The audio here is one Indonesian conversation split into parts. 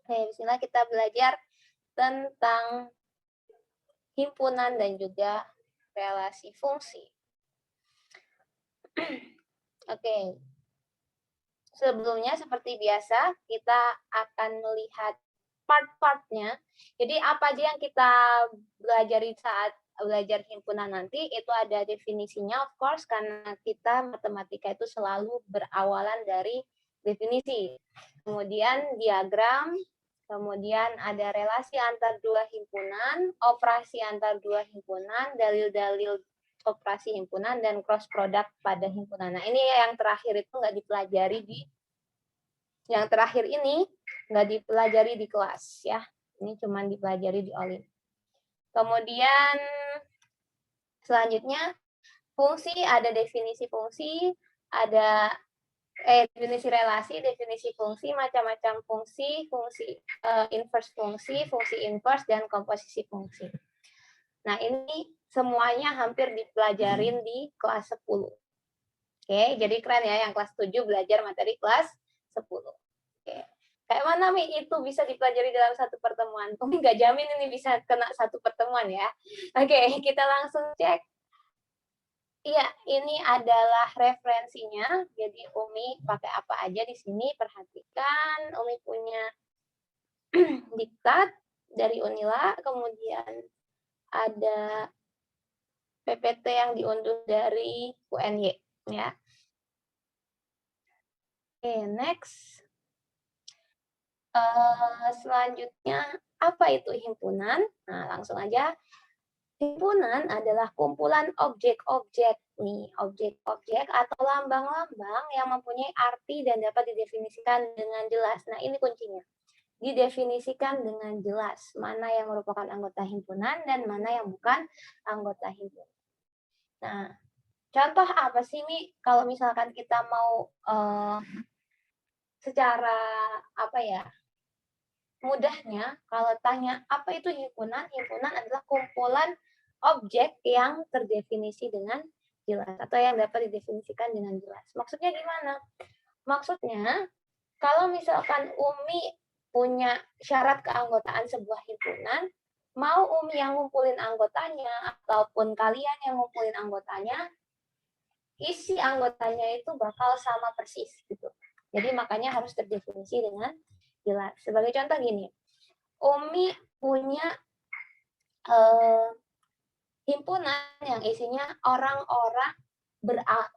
Oke, bismillah kita belajar tentang himpunan dan juga relasi fungsi. Oke, sebelumnya seperti biasa kita akan melihat part-partnya. Jadi apa aja yang kita pelajari saat belajar himpunan nanti itu ada definisinya, of course, karena kita matematika itu selalu berawalan dari definisi. Kemudian diagram, kemudian ada relasi antar dua himpunan, operasi antar dua himpunan, dalil-dalil operasi himpunan, dan cross product pada himpunan. Nah, ini yang terakhir itu nggak dipelajari yang terakhir ini nggak dipelajari di kelas ya. Ini cuma dipelajari di OLIN. Kemudian selanjutnya fungsi, ada definisi fungsi, ada definisi relasi, definisi fungsi, macam-macam fungsi, fungsi inverse fungsi inverse, dan komposisi fungsi. Nah, ini semuanya hampir dipelajarin di kelas 10. Oke, jadi keren ya yang kelas 7 belajar materi kelas 10. Oke. Kayak mana Mi itu bisa dipelajari dalam satu pertemuan? Umi nggak jamin ini bisa kena satu pertemuan ya. Oke, kita langsung cek. Iya, ini adalah referensinya. Jadi Umi pakai apa aja di sini, perhatikan. Umi punya diktat dari Unila, kemudian ada PPT yang diunduh dari UNY ya. Oke, next. Selanjutnya, apa itu himpunan? Nah, langsung aja. Himpunan adalah kumpulan objek-objek nih, objek-objek atau lambang-lambang yang mempunyai arti dan dapat didefinisikan dengan jelas. Nah, ini kuncinya. Didefinisikan dengan jelas mana yang merupakan anggota himpunan dan mana yang bukan anggota himpunan. Nah, contoh apa sih, Mi? Kalau misalkan kita mau secara apa ya? Mudahnya, kalau tanya apa itu himpunan? Himpunan adalah kumpulan objek yang terdefinisi dengan jelas atau yang dapat didefinisikan dengan jelas. Maksudnya gimana? Maksudnya, kalau misalkan Umi punya syarat keanggotaan sebuah himpunan, mau Umi yang ngumpulin anggotanya ataupun kalian yang ngumpulin anggotanya, isi anggotanya itu bakal sama persis gitu. Jadi makanya harus terdefinisi dengan jelas. Sebagai contoh gini, Umi punya himpunan yang isinya orang-orang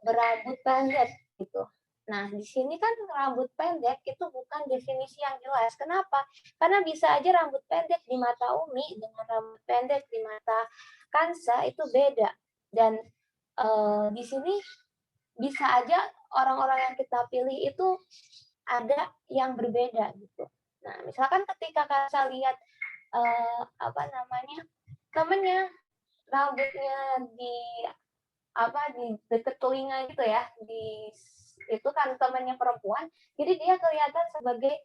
berambut pendek gitu. Nah, di sini kan rambut pendek itu bukan definisi yang jelas. Kenapa? Karena bisa aja rambut pendek di mata Umi dengan rambut pendek di mata Kansa itu beda. Dan di sini bisa aja orang-orang yang kita pilih itu ada yang berbeda gitu. Nah, misalkan ketika Kansa lihat apa namanya temennya rambutnya di deket telinga gitu ya, itu kan temannya perempuan, jadi dia kelihatan sebagai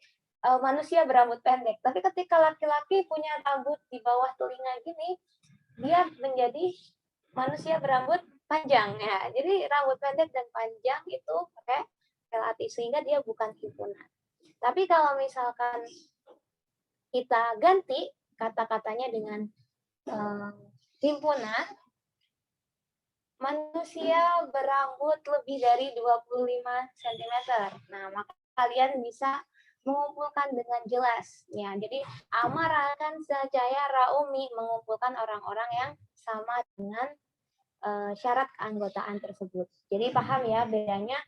manusia berambut pendek. Tapi ketika laki-laki punya rambut di bawah telinga gini, dia menjadi manusia berambut panjang ya. Jadi rambut pendek dan panjang itu pakai relatif sehingga dia bukan himpunan. Tapi kalau misalkan kita ganti kata-katanya dengan himpunan, manusia berambut lebih dari 25 cm. Nah, maka kalian bisa mengumpulkan dengan jelas. Ya, jadi Amara, Kansa, Jaya, Raumi mengumpulkan orang-orang yang sama dengan syarat keanggotaan tersebut. Jadi paham ya bedanya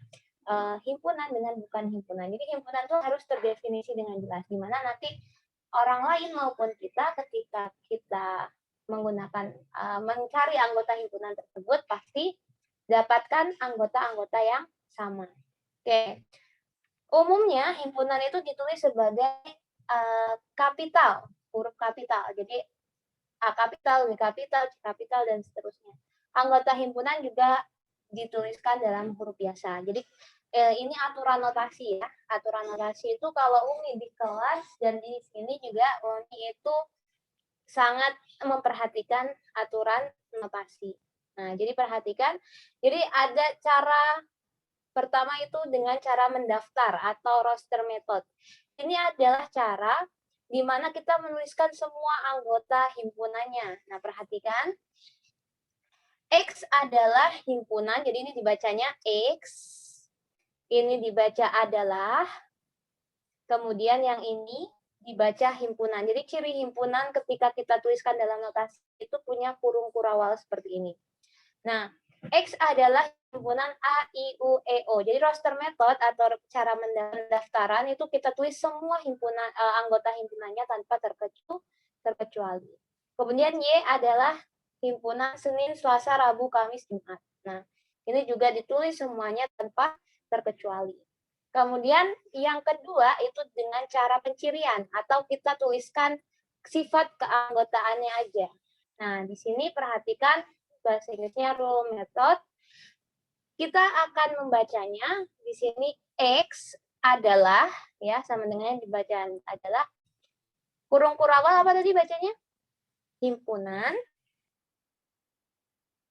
himpunan dengan bukan himpunan. Jadi himpunan itu harus terdefinisi dengan jelas. Di mana nanti orang lain maupun kita ketika kita menggunakan mencari anggota himpunan tersebut pasti dapatkan anggota-anggota yang sama. Oke. Umumnya himpunan itu ditulis sebagai kapital, huruf kapital. Jadi A kapital, B kapital, C kapital, dan seterusnya. Anggota himpunan juga dituliskan dalam huruf biasa. Jadi ini aturan notasi ya. Aturan notasi itu kalau Umi di kelas dan di sini juga Umi itu sangat memperhatikan aturan notasi. Nah, jadi perhatikan. Jadi ada cara Pertama itu dengan cara mendaftar atau roster method. Ini adalah cara di mana kita menuliskan semua anggota himpunannya. Nah, perhatikan. X adalah himpunan, jadi ini dibacanya X. Ini dibaca adalah, kemudian yang ini dibaca himpunan. Jadi ciri himpunan ketika kita tuliskan dalam notasi itu punya kurung kurawal seperti ini. Nah, X adalah himpunan A, I, U, E, O. Jadi roster method atau cara pendaftaran itu kita tulis semua himpunan anggota himpunannya tanpa terkecuali. Kemudian Y adalah himpunan Senin, Selasa, Rabu, Kamis, Jumat. Nah, ini juga ditulis semuanya tanpa terkecuali. Kemudian yang kedua itu dengan cara pencirian atau kita tuliskan sifat keanggotaannya aja. Nah, di sini perhatikan bahasa Inggrisnya rule method. Kita akan membacanya di sini X adalah ya sama dengan yang dibaca adalah kurung kurawal apa tadi bacanya? Himpunan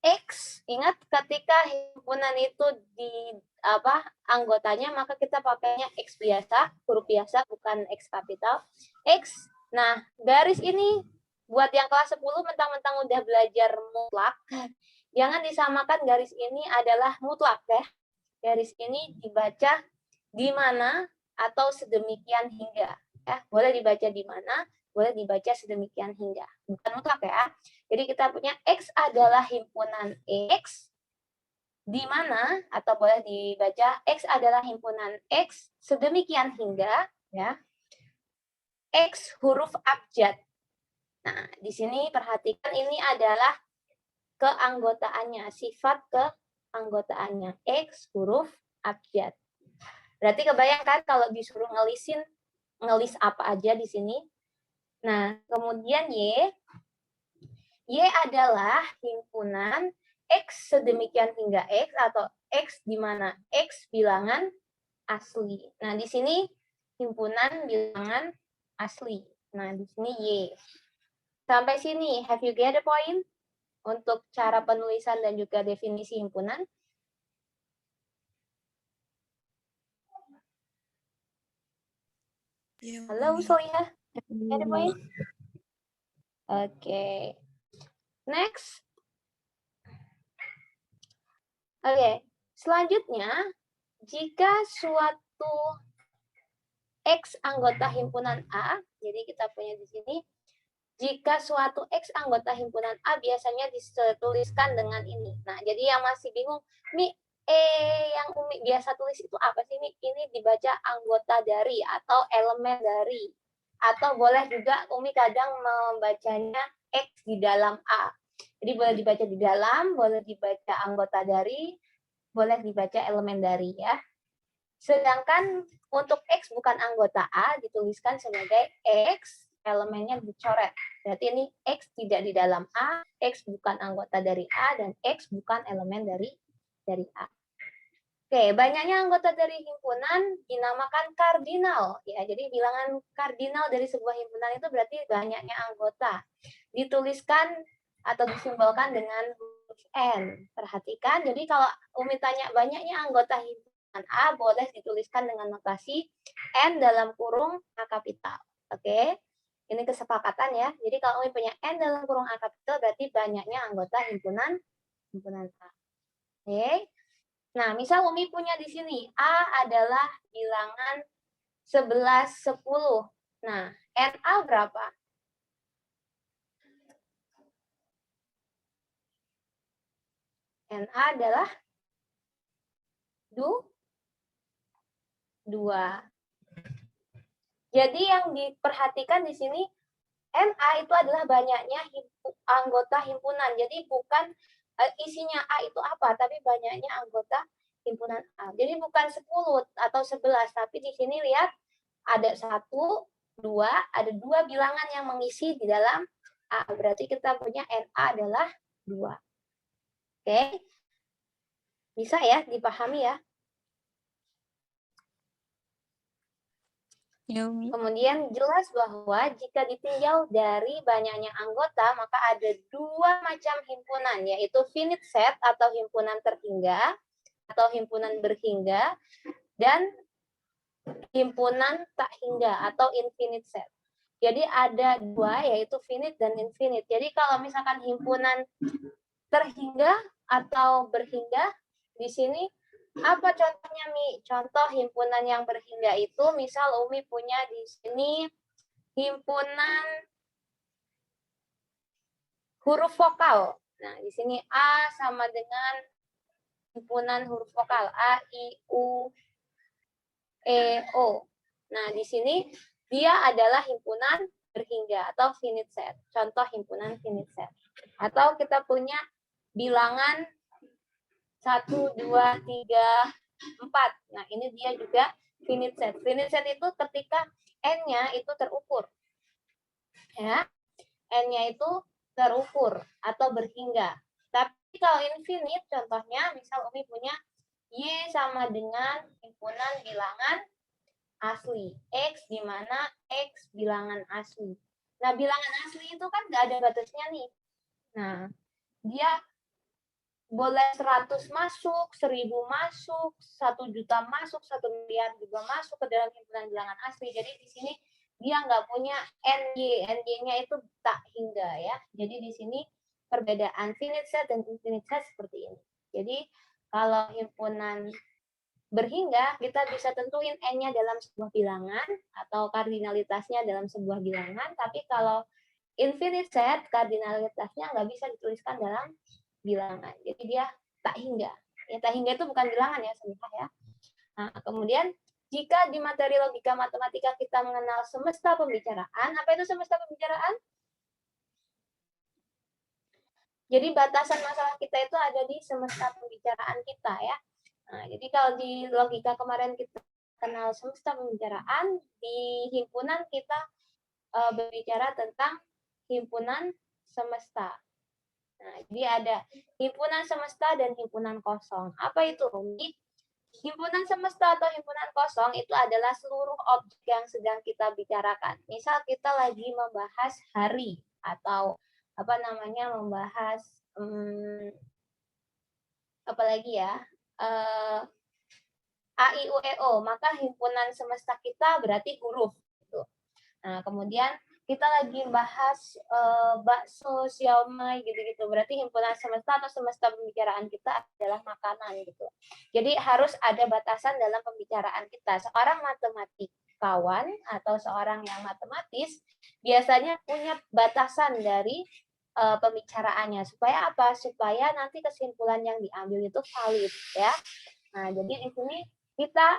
X. Ingat ketika himpunan itu di anggotanya maka kita pakainya X biasa, huruf biasa bukan X kapital. X. Nah, garis ini buat yang kelas 10 mentang-mentang udah belajar mutlak, jangan disamakan garis ini adalah mutlak ya. Garis ini dibaca di mana atau sedemikian hingga. Ya, boleh dibaca di mana, boleh dibaca sedemikian hingga. Bukan mutlak ya. Jadi kita punya X adalah himpunan X, di mana, atau boleh dibaca X adalah himpunan X sedemikian hingga, ya. X huruf abjad. Nah, di sini perhatikan ini adalah keanggotaannya, sifat keanggotaannya. X huruf abjad. Berarti kebayangkan kalau disuruh ngelis apa aja di sini. Nah, kemudian Y adalah himpunan X sedemikian hingga X atau X di mana X bilangan asli. Nah, di sini himpunan bilangan asli. Nah, di sini Y. Sampai sini, have you get the point? Untuk cara penulisan dan juga definisi himpunan. Halo, Soya. Get the point? Oke. Next. Oke, selanjutnya, jika suatu X anggota himpunan A, jadi kita punya di sini, jika suatu X anggota himpunan A biasanya dituliskan dengan ini. Nah, jadi yang masih bingung, Mi, yang Umi biasa tulis itu apa sih, Mi? Ini dibaca anggota dari atau elemen dari. Atau boleh juga Umi kadang membacanya X di dalam A. Jadi boleh dibaca di dalam, boleh dibaca anggota dari, boleh dibaca elemen dari ya. Sedangkan untuk X bukan anggota A dituliskan sebagai X, elemennya dicoret. Berarti ini X tidak di dalam A, X bukan anggota dari A, dan X bukan elemen dari A. Oke, banyaknya anggota dari himpunan dinamakan kardinal. Ya, jadi bilangan kardinal dari sebuah himpunan itu berarti banyaknya anggota. Dituliskan atau disimbolkan dengan huruf N. Perhatikan, jadi kalau Umi tanya banyaknya anggota himpunan A, boleh dituliskan dengan notasi N dalam kurung A kapital. Oke, ini kesepakatan ya. Jadi kalau Umi punya N dalam kurung A kapital, berarti banyaknya anggota himpunan A. Oke. Nah, misal Umi punya di sini, A adalah bilangan 11, 10. Nah, NA berapa? NA adalah 2. Jadi yang diperhatikan di sini, NA itu adalah banyaknya anggota himpunan. Jadi bukan isinya A itu apa, tapi banyaknya anggota himpunan A. Jadi bukan 10 atau 11, tapi di sini lihat ada 1, 2, ada 2 bilangan yang mengisi di dalam A. Berarti kita punya NA adalah 2. Oke. Bisa ya dipahami ya? Kemudian jelas bahwa jika ditinjau dari banyaknya anggota, maka ada 2 macam himpunan, yaitu finite set atau himpunan terhingga atau himpunan berhingga, dan himpunan tak hingga atau infinite set. Jadi ada dua, yaitu finite dan infinite. Jadi kalau misalkan himpunan terhingga atau berhingga, di sini apa contohnya, Mi? Contoh himpunan yang berhingga itu, misal Umi punya di sini himpunan huruf vokal. Nah, di sini A sama dengan himpunan huruf vokal A, I, U, E, O. Nah, di sini dia adalah himpunan berhingga atau finite set. Contoh himpunan finite set. Atau kita punya bilangan 1, 2, 3, 4. Nah, ini dia juga finite set. Finite set itu ketika n-nya itu terukur. Ya. N-nya itu terukur atau berhingga. Tapi kalau infinite, contohnya misal Umi punya Y sama dengan himpunan bilangan asli. X di mana X bilangan asli. Nah, bilangan asli itu kan nggak ada batasnya nih. Nah, dia boleh 100 masuk, 1000 masuk, 1 juta masuk, 1 miliar juga masuk ke dalam himpunan bilangan asli. Jadi di sini dia nggak punya NY. NY-nya itu tak hingga ya. Jadi di sini perbedaan finite set dan infinite set seperti ini. Jadi kalau himpunan berhingga, kita bisa tentuin n-nya dalam sebuah bilangan atau kardinalitasnya dalam sebuah bilangan. Tapi kalau infinite set, kardinalitasnya nggak bisa dituliskan dalam bilangan. Jadi dia tak hingga. Ya, tak hingga itu bukan bilangan ya, Semika ya. Nah, kemudian jika di materi logika matematika kita mengenal semesta pembicaraan, apa itu semesta pembicaraan? Jadi batasan masalah kita itu ada di semesta pembicaraan kita ya. Nah, jadi kalau di logika kemarin kita kenal semesta pembicaraan, di himpunan kita berbicara tentang himpunan semesta. Nah, jadi ada himpunan semesta dan himpunan kosong. Apa itu, Umi? Himpunan semesta atau himpunan kosong itu adalah seluruh objek yang sedang kita bicarakan. Misal kita lagi membahas hari atau apa namanya membahas apa lagi ya? A, I, U, E, O, maka himpunan semesta kita berarti huruf. Gitu. Nah, kemudian kita lagi bahas bakso, siomay, gitu-gitu. Berarti himpunan semesta atau semesta pembicaraan kita adalah makanan, gitu. Jadi harus ada batasan dalam pembicaraan kita. Seorang matematikawan atau seorang yang matematis biasanya punya batasan dari pembicaraannya. Supaya apa? Supaya nanti kesimpulan yang diambil itu valid, ya. Nah, jadi di sini kita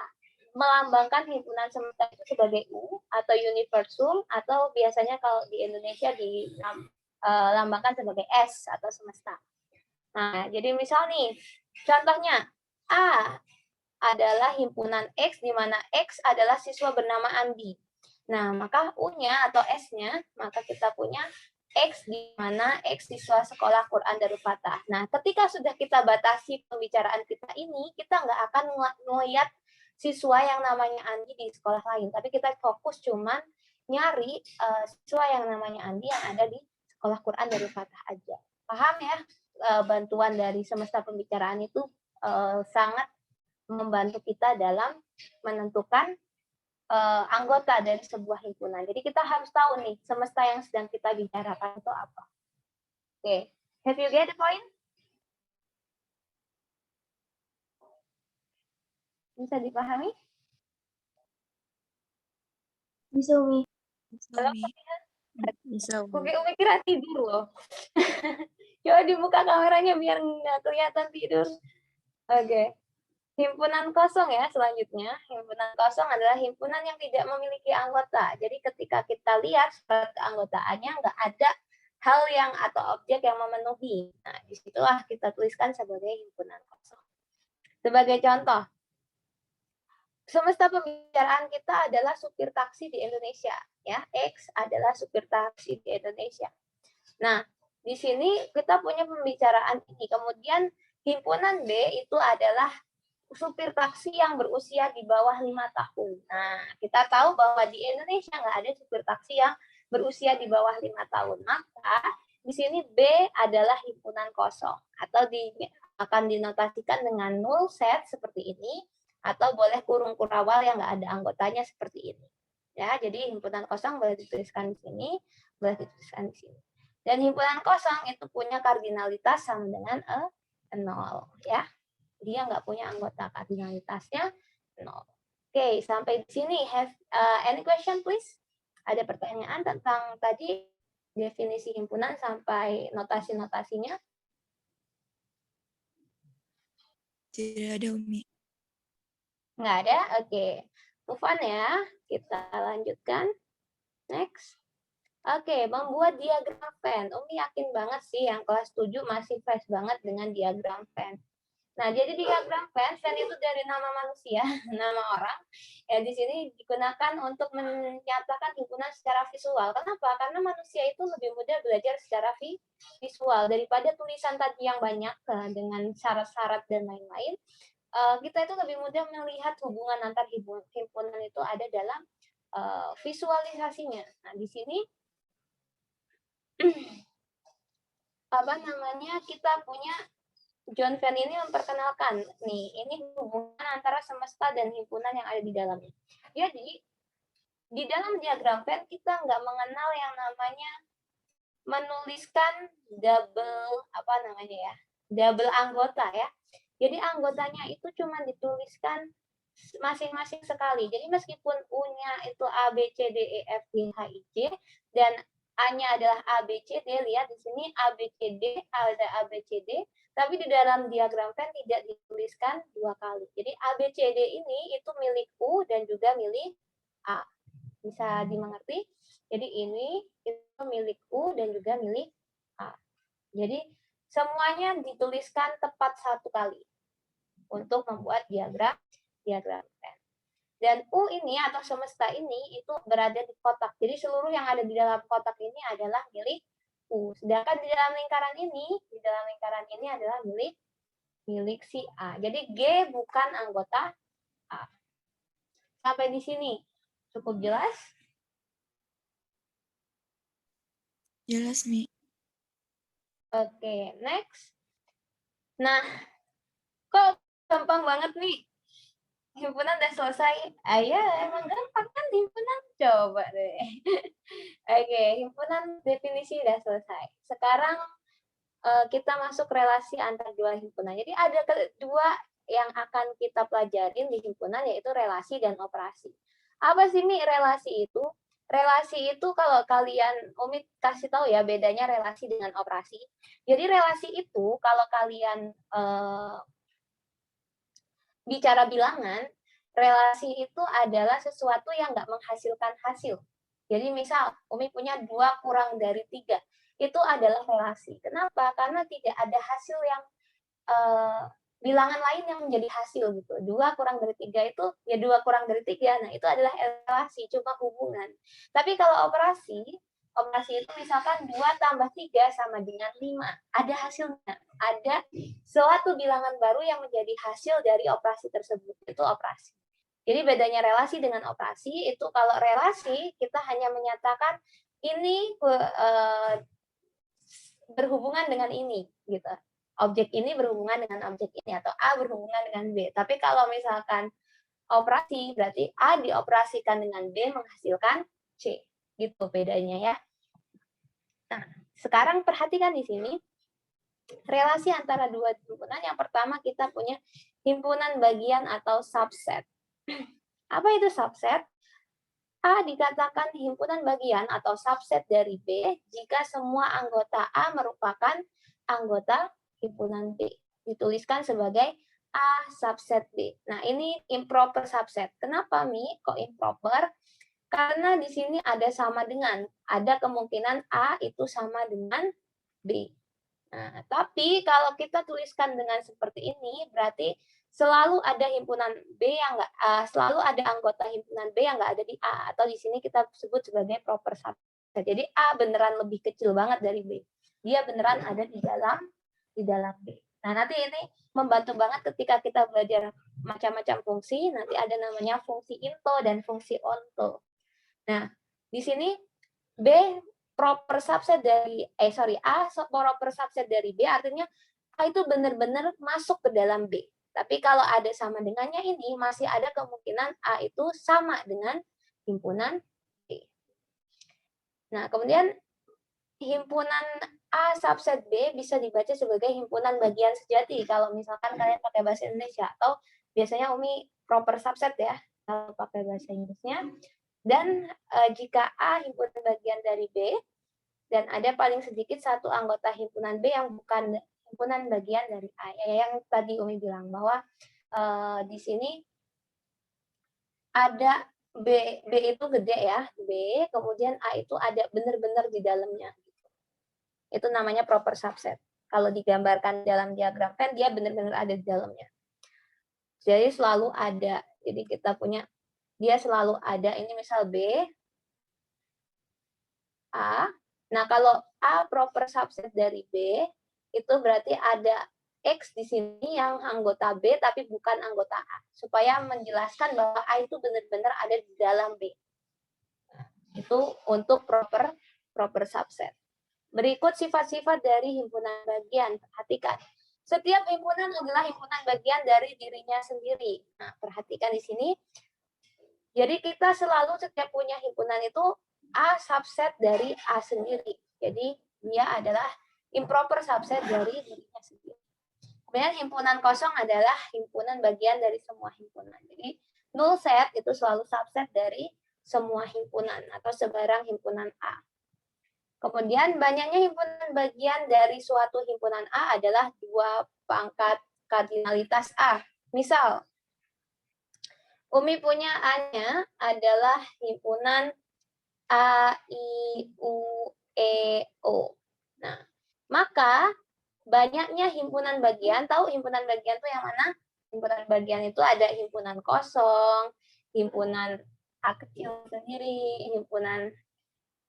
melambangkan himpunan semesta itu sebagai U atau universal, atau biasanya kalau di Indonesia dilambangkan sebagai S atau semesta. Nah, jadi misal nih, contohnya A adalah himpunan X di mana X adalah siswa bernama Andi. Nah, maka U-nya atau S-nya, maka kita punya X di mana X siswa sekolah Quran Darul Fatah. Nah, ketika sudah kita batasi pembicaraan kita ini, kita nggak akan melihat siswa yang namanya Andi di sekolah lain, tapi kita fokus cuman nyari siswa yang namanya Andi yang ada di sekolah Quran Darul Fatah aja. Paham ya? Bantuan dari semesta pembicaraan itu sangat membantu kita dalam menentukan anggota dari sebuah himpunan. Jadi kita harus tahu nih semesta yang sedang kita bicarakan itu apa. Oke, have you get the point? Bisa dipahami? Bisa, Umi. Halo, Bisa, Umi. Umi kira tidur loh. Coba dibuka kameranya biar nggak kelihatan tidur. Oke. Himpunan kosong ya selanjutnya. Himpunan kosong adalah himpunan yang tidak memiliki anggota. Jadi ketika kita lihat surat keanggotaannya nggak ada hal yang atau objek yang memenuhi. Nah, disitulah kita tuliskan sebagai himpunan kosong. Sebagai contoh, semesta pembicaraan kita adalah supir taksi di Indonesia. Ya, X adalah supir taksi di Indonesia. Nah, di sini kita punya pembicaraan ini. Kemudian himpunan B itu adalah supir taksi yang berusia di bawah 5 tahun. Nah, kita tahu bahwa di Indonesia nggak ada supir taksi yang berusia di bawah 5 tahun. Maka di sini B adalah himpunan kosong atau akan dinotasikan dengan null set seperti ini, atau boleh kurung kurawal yang nggak ada anggotanya seperti ini. Ya, jadi himpunan kosong boleh dituliskan di sini, boleh dituliskan di sini. Dan himpunan kosong itu punya kardinalitas sama dengan 0, ya. Dia nggak punya anggota, kardinalitasnya 0. Oke, sampai di sini. Have any question please? Ada pertanyaan tentang tadi definisi himpunan sampai notasi-notasinya? Tidak ada, Umi. Nggak ada? Oke. Move on ya. Kita lanjutkan. Next. Oke, membuat diagram Venn. Umi yakin banget sih yang kelas 7 masih fresh banget dengan diagram Venn. Nah, jadi diagram Venn itu dari nama manusia, nama orang. Ya, di sini digunakan untuk menyatakan himpunan secara visual. Kenapa? Karena manusia itu lebih mudah belajar secara visual daripada tulisan tadi yang banyak dengan syarat-syarat dan lain-lain. Kita itu lebih mudah melihat hubungan antar himpunan itu ada dalam visualisasinya. Nah, di sini kita punya John Venn ini memperkenalkan nih, ini hubungan antara semesta dan himpunan yang ada di dalamnya. Jadi di dalam diagram Venn kita nggak mengenal yang namanya menuliskan double anggota ya. Jadi anggotanya itu cuma dituliskan masing-masing sekali. Jadi meskipun U-nya itu A, B, C, D, E, F, G, H, I, J, dan A-nya adalah A, B, C, D, lihat di sini A, B, C, D, ada A, B, C, D, tapi di dalam diagram Venn tidak dituliskan 2 kali. Jadi A, B, C, D ini itu milik U dan juga milik A. Bisa dimengerti? Jadi ini itu milik U dan juga milik A. Jadi semuanya dituliskan tepat 1 kali untuk membuat diagram Venn. Dan U ini atau semesta ini itu berada di kotak. Jadi seluruh yang ada di dalam kotak ini adalah milik U. Sedangkan di dalam lingkaran ini adalah milik si A. Jadi G bukan anggota A. Sampai di sini cukup jelas? Jelas, Mi. Oke, next. Nah, kok gampang banget nih? Himpunan udah selesai. Emang gampang kan himpunan? Coba deh. Oke, himpunan definisi udah selesai. Sekarang kita masuk relasi antar dua himpunan. Jadi ada dua yang akan kita pelajarin di himpunan, yaitu relasi dan operasi. Apa sih, Mi, relasi itu? Relasi itu kalau kalian, Umi kasih tahu ya bedanya relasi dengan operasi. Jadi relasi itu kalau kalian bicara bilangan, relasi itu adalah sesuatu yang nggak menghasilkan hasil. Jadi misal, Umi punya 2 kurang dari 3, itu adalah relasi. Kenapa? Karena tidak ada hasil yang bilangan lain yang menjadi hasil gitu. 2 kurang dari 3 itu, ya 2 kurang dari 3, nah itu adalah relasi, cuma hubungan. Tapi kalau operasi itu misalkan 2 tambah 3 sama dengan 5. Ada hasilnya. Ada suatu bilangan baru yang menjadi hasil dari operasi tersebut. Itu operasi. Jadi bedanya relasi dengan operasi, itu kalau relasi kita hanya menyatakan ini berhubungan dengan ini. Gitu. Objek ini berhubungan dengan objek ini, atau A berhubungan dengan B. Tapi kalau misalkan operasi, berarti A dioperasikan dengan B menghasilkan C. Gitu bedanya ya. Nah, sekarang perhatikan di sini relasi antara dua himpunan. Yang pertama kita punya himpunan bagian atau subset. Apa itu subset? A dikatakan himpunan bagian atau subset dari B jika semua anggota A merupakan anggota himpunan B. Dituliskan sebagai A subset B. Nah, ini improper subset. Kenapa, Mi? Kok improper? Karena di sini ada sama dengan, ada kemungkinan A itu sama dengan B. Nah, tapi kalau kita tuliskan dengan seperti ini, berarti selalu ada himpunan B yang selalu ada anggota himpunan B yang nggak ada di A, atau di sini kita sebut sebagai proper subset. Jadi A beneran lebih kecil banget dari B. Dia beneran ada di dalam B. Nah, nanti ini membantu banget ketika kita belajar macam-macam fungsi. Nanti ada namanya fungsi into dan fungsi onto. Nah, di sini B proper subset dari A proper subset dari B, artinya A itu benar-benar masuk ke dalam B. Tapi kalau ada sama dengannya ini, masih ada kemungkinan A itu sama dengan himpunan B. Nah, kemudian himpunan A subset B bisa dibaca sebagai himpunan bagian sejati kalau misalkan kalian pakai bahasa Indonesia, atau biasanya Umi proper subset ya kalau pakai bahasa Inggrisnya. Dan jika A himpunan bagian dari B dan ada paling sedikit satu anggota himpunan B yang bukan himpunan bagian dari A, ya, yang tadi Umi bilang bahwa di sini ada B itu gede ya, B, kemudian A itu ada benar-benar di dalamnya. Itu namanya proper subset. Kalau digambarkan dalam diagram Venn, dia benar-benar ada di dalamnya. Jadi selalu ada. Jadi kita punya, dia selalu ada. Ini misal B, A. Nah, kalau A proper subset dari B, itu berarti ada X di sini yang anggota B tapi bukan anggota A. Supaya menjelaskan bahwa A itu benar-benar ada di dalam B. Itu untuk proper subset. Berikut sifat-sifat dari himpunan bagian. Perhatikan. Setiap himpunan adalah himpunan bagian dari dirinya sendiri. Nah, perhatikan di sini. Jadi kita selalu setiap punya himpunan itu A subset dari A sendiri. Jadi dia adalah improper subset dari dirinya sendiri. Kemudian himpunan kosong adalah himpunan bagian dari semua himpunan. Jadi null set itu selalu subset dari semua himpunan atau sebarang himpunan A. Kemudian banyaknya himpunan bagian dari suatu himpunan A adalah 2 pangkat kardinalitas A. Misal, Umi punya A-nya adalah himpunan A, I, U, E, O. Nah, maka banyaknya himpunan bagian, tahu himpunan bagian itu yang mana? Himpunan bagian itu ada himpunan kosong, himpunan A kecil sendiri, himpunan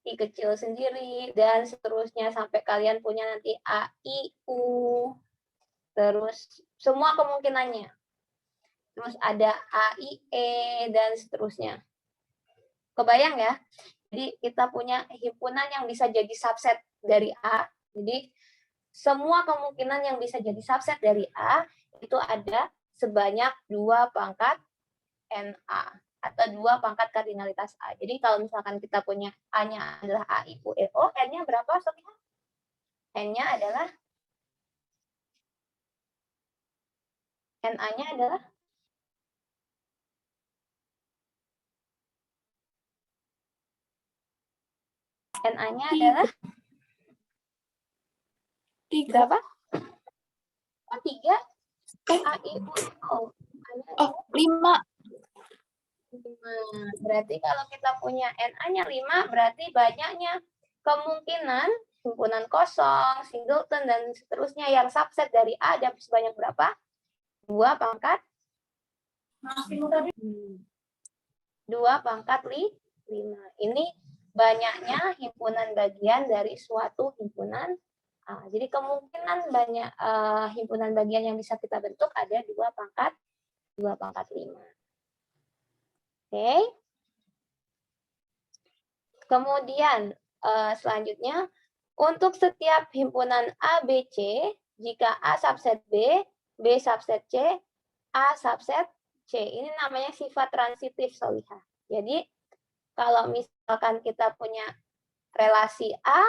I kecil sendiri, dan seterusnya sampai kalian punya nanti A, I, U, terus semua kemungkinannya. Terus ada A, I, E, dan seterusnya. Kebayang ya? Jadi kita punya himpunan yang bisa jadi subset dari A. Jadi semua kemungkinan yang bisa jadi subset dari A itu ada sebanyak 2 pangkat NA atau 2 pangkat kardinalitas A. Jadi kalau misalkan kita punya A-nya adalah A, I, U, E, O, N-nya berapa? N-nya adalah NA-nya adalah NA-nya adalah berapa? Oh, 3. A, I, U, E, O. Oh, 5. Berarti kalau kita punya NA-nya 5, berarti banyaknya kemungkinan himpunan kosong, singleton, dan seterusnya yang subset dari A ada sebanyak berapa? 2 pangkat 2 pangkat 5. Ini banyaknya himpunan bagian dari suatu himpunan A. Jadi kemungkinan banyak himpunan bagian yang bisa kita bentuk ada 2 pangkat 5. Oke. Kemudian selanjutnya, untuk setiap himpunan A, B, C, jika A subset B, B subset C, A subset C. Ini namanya sifat transitif solihah. Jadi kalau misalkan kita punya relasi A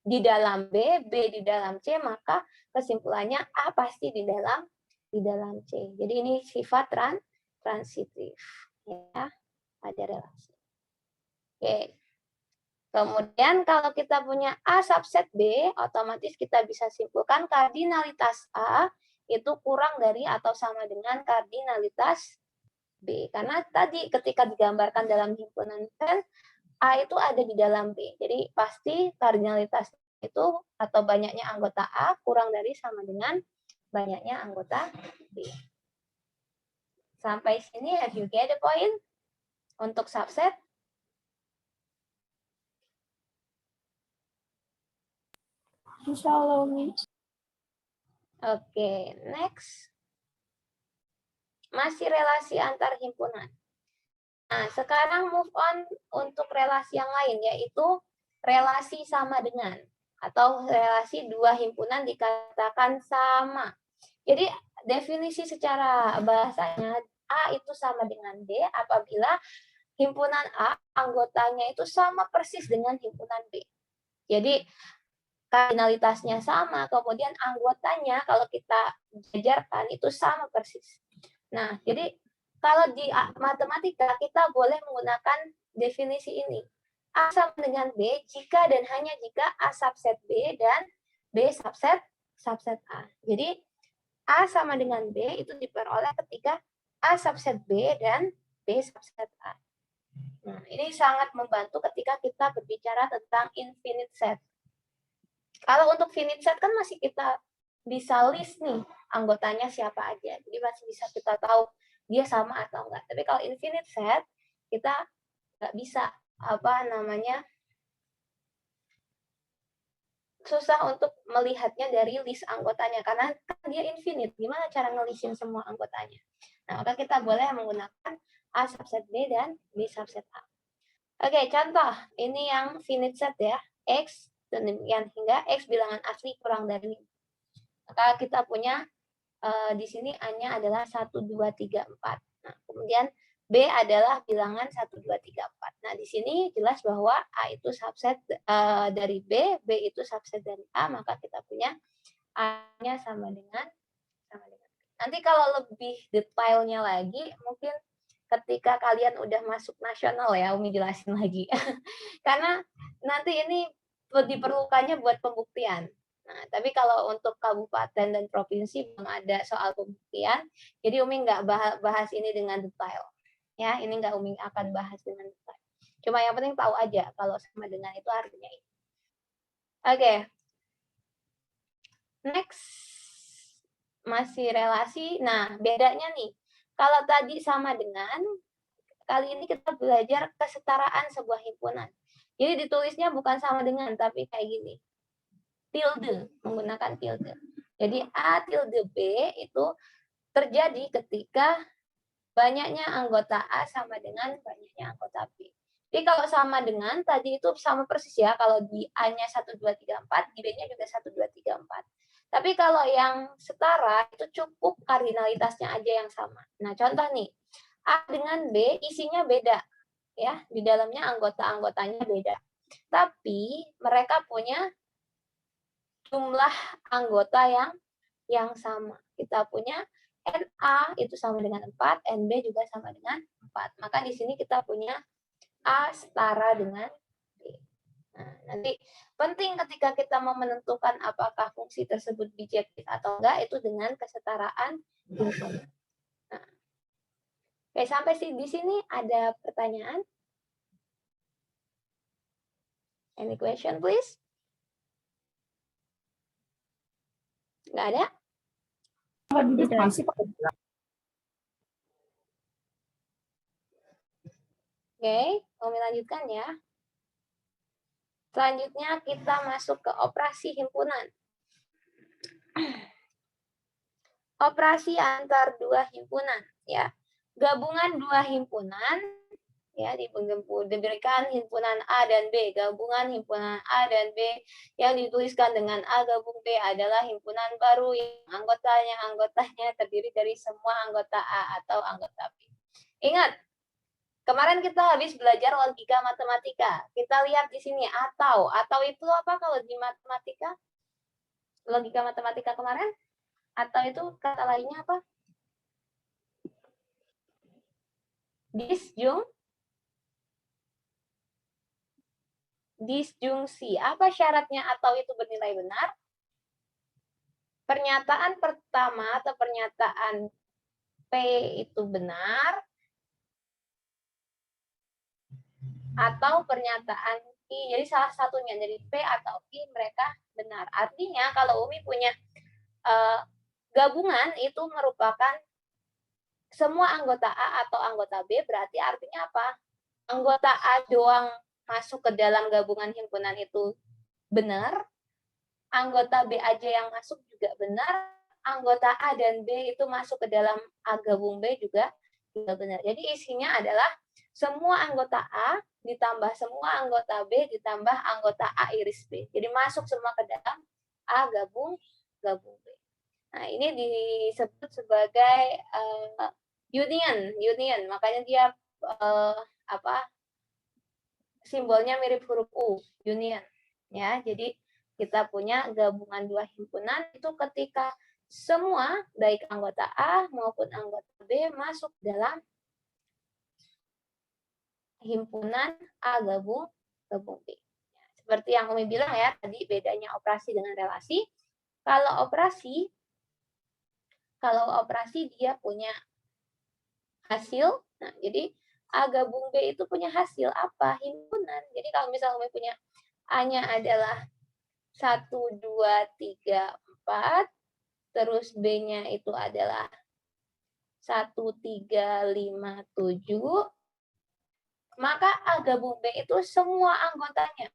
di dalam B, B di dalam C, maka kesimpulannya A pasti di dalam C. Jadi ini sifat transitif ya, ada relasi. Oke. Kemudian kalau kita punya A subset B, otomatis kita bisa simpulkan kardinalitas A itu kurang dari atau sama dengan kardinalitas B. Karena tadi ketika digambarkan dalam himpunan Venn, A itu ada di dalam B. Jadi pasti kardinalitas itu atau banyaknya anggota A kurang dari sama dengan banyaknya anggota B. Sampai sini have you get the point untuk subset? Insya Allah. Oke, next. Masih relasi antar himpunan. Nah, sekarang move on untuk relasi yang lain, yaitu relasi sama dengan atau relasi dua himpunan dikatakan sama. Jadi definisi secara bahasanya A itu sama dengan B apabila himpunan A anggotanya itu sama persis dengan himpunan B. Jadi kardinalitasnya sama, kemudian anggotanya kalau kita jajarkan itu sama persis. Nah, jadi kalau di matematika kita boleh menggunakan definisi ini. A sama dengan B jika dan hanya jika A subset B dan B subset A. Jadi A sama dengan B itu diperoleh ketika A subset B dan B subset A. Nah, ini sangat membantu ketika kita berbicara tentang infinite set. Kalau untuk finite set kan masih kita bisa list nih anggotanya siapa aja. Jadi masih bisa kita tahu dia sama atau enggak. Tapi kalau infinite set kita nggak bisa susah untuk melihatnya dari list anggotanya karena kan dia infinite. Gimana cara ngelisin semua anggotanya? Nah, maka kita boleh menggunakan A subset B dan B subset A. Oke, contoh ini yang finite set ya, X dan demikian hingga X bilangan asli kurang dari 5. Maka kita punya di sini A-nya adalah 1, 2, 3, 4. Nah, kemudian B adalah bilangan 1, 2, 3, 4. Nah, di sini jelas bahwa A itu subset dari B, B itu subset dari A, maka kita punya A-nya sama dengan B. Nanti kalau lebih detailnya lagi, mungkin ketika kalian udah masuk nasional ya, Umi jelasin lagi. Karena nanti ini diperlukannya buat pembuktian. Nah, tapi kalau untuk kabupaten dan provinsi belum ada soal pembuktian, jadi Umi nggak bahas ini dengan detail. Ya, ini nggak Umi akan bahas dengan detail. Cuma yang penting tahu aja kalau sama dengan itu artinya ini. Oke. Next. Masih relasi. Nah, bedanya nih. Kalau tadi sama dengan, kali ini kita belajar kesetaraan sebuah himpunan. Jadi ditulisnya bukan sama dengan, tapi kayak gini. Tilde, menggunakan tilde. Jadi A tilde B itu terjadi ketika banyaknya anggota A sama dengan banyaknya anggota B. Jadi kalau sama dengan, tadi itu sama persis ya, kalau di A-nya 1, 2, 3, 4, di B-nya juga 1, 2, 3, 4. Tapi kalau yang setara, itu cukup kardinalitasnya aja yang sama. Nah, contoh nih, A dengan B isinya beda. Ya, di dalamnya anggota-anggotanya beda. Tapi mereka punya jumlah anggota yang sama. Kita punya NA itu sama dengan 4, NB juga sama dengan 4. Maka di sini kita punya A setara dengan B. Nah, nanti penting ketika kita mau menentukan apakah fungsi tersebut bijektif atau enggak, itu dengan kesetaraan himpunan. Nah, oke, sampai di sini ada pertanyaan? Any question, please? Nggak ada? Oke, kami lanjutkan ya. Selanjutnya kita masuk ke operasi himpunan. Operasi antar dua himpunan, ya. Gabungan dua himpunan, ya, diberikan himpunan A dan B. Gabungan himpunan A dan B yang dituliskan dengan A gabung B adalah himpunan baru yang anggotanya terdiri dari semua anggota A atau anggota B. Ingat, kemarin kita habis belajar logika matematika. Kita lihat di sini atau itu apa kalau di matematika? Logika matematika kemarin? Atau itu kata lainnya apa? Disjungsi. Apa syaratnya atau itu bernilai benar? Pernyataan pertama atau pernyataan P itu benar atau pernyataan I. Jadi salah satunya dari P atau I mereka benar. Artinya kalau Umi punya gabungan itu merupakan semua anggota A atau anggota B, berarti artinya apa? Anggota A doang masuk ke dalam gabungan himpunan itu benar, anggota B aja yang masuk juga benar, anggota A dan B itu masuk ke dalam A gabung B juga benar. Jadi isinya adalah semua anggota A ditambah semua anggota B ditambah anggota A iris B. Jadi masuk semua ke dalam A gabung B. Nah, ini disebut sebagai union. Makanya dia simbolnya mirip huruf U, union. Ya, jadi kita punya gabungan dua himpunan itu ketika semua baik anggota A maupun anggota B masuk dalam himpunan A gabung B. Seperti yang Umi bilang ya, tadi bedanya operasi dengan relasi. Kalau operasi dia punya hasil. Nah, jadi A gabung B itu punya hasil apa? Himpunan. Jadi kalau misalnya Umi punya A-nya adalah 1, 2, 3, 4, terus B-nya itu adalah 1, 3, 5, 7, maka A gabung B itu semua anggotanya.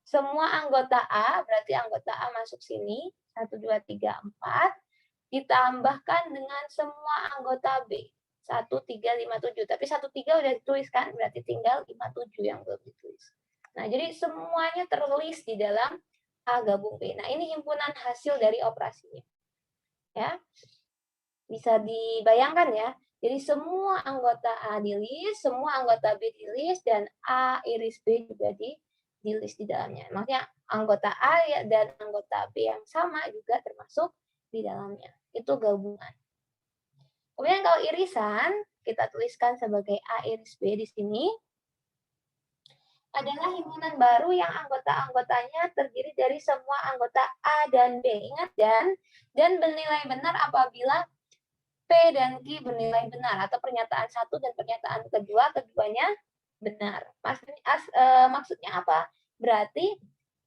Semua anggota A, berarti anggota A masuk sini, 1, 2, 3, 4, ditambahkan dengan semua anggota B. 1, 3, 5, 7. Tapi 1, 3 udah dituliskan, berarti tinggal 5, 7 yang belum ditulis. Nah, jadi semuanya tertulis di dalam A gabung B. Nah, ini himpunan hasil dari operasinya. Ya. Bisa dibayangkan ya. Jadi semua anggota A di list, semua anggota B di list, dan A iris B juga di list di dalamnya. Maksudnya anggota A dan anggota B yang sama juga termasuk di dalamnya. Itu gabungan. Kemudian kalau irisan, kita tuliskan sebagai A iris B di sini, adalah himpunan baru yang anggota-anggotanya terdiri dari semua anggota A dan B. Ingat dan bernilai benar apabila P dan Q bernilai benar, atau pernyataan satu dan pernyataan kedua, keduanya benar. Maksudnya apa? Berarti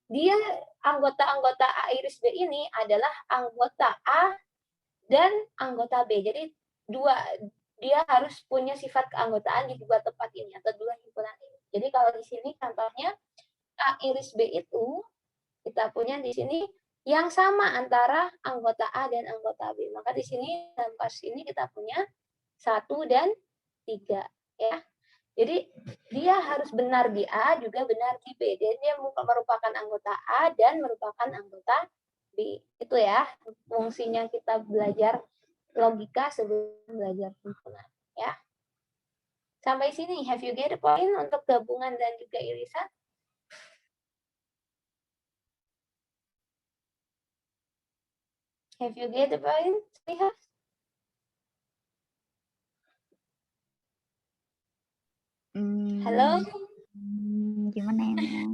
dia anggota-anggota A iris B ini adalah anggota A dan anggota B. Jadi dia harus punya sifat keanggotaan di dua tempat ini atau dua himpunan ini. Jadi kalau di sini contohnya A iris B itu kita punya di sini yang sama antara anggota A dan anggota B. Maka di sini dalam kasus ini kita punya 1 dan 3 ya. Jadi dia harus benar di A juga benar di B. Jadi dia merupakan anggota A dan merupakan anggota B. Itu ya fungsinya kita belajar logika sebelum belajar himpunan ya. Sampai sini have you get the point untuk gabungan dan juga irisan? Have you get the point? Lihat. Halo? Gimana ya?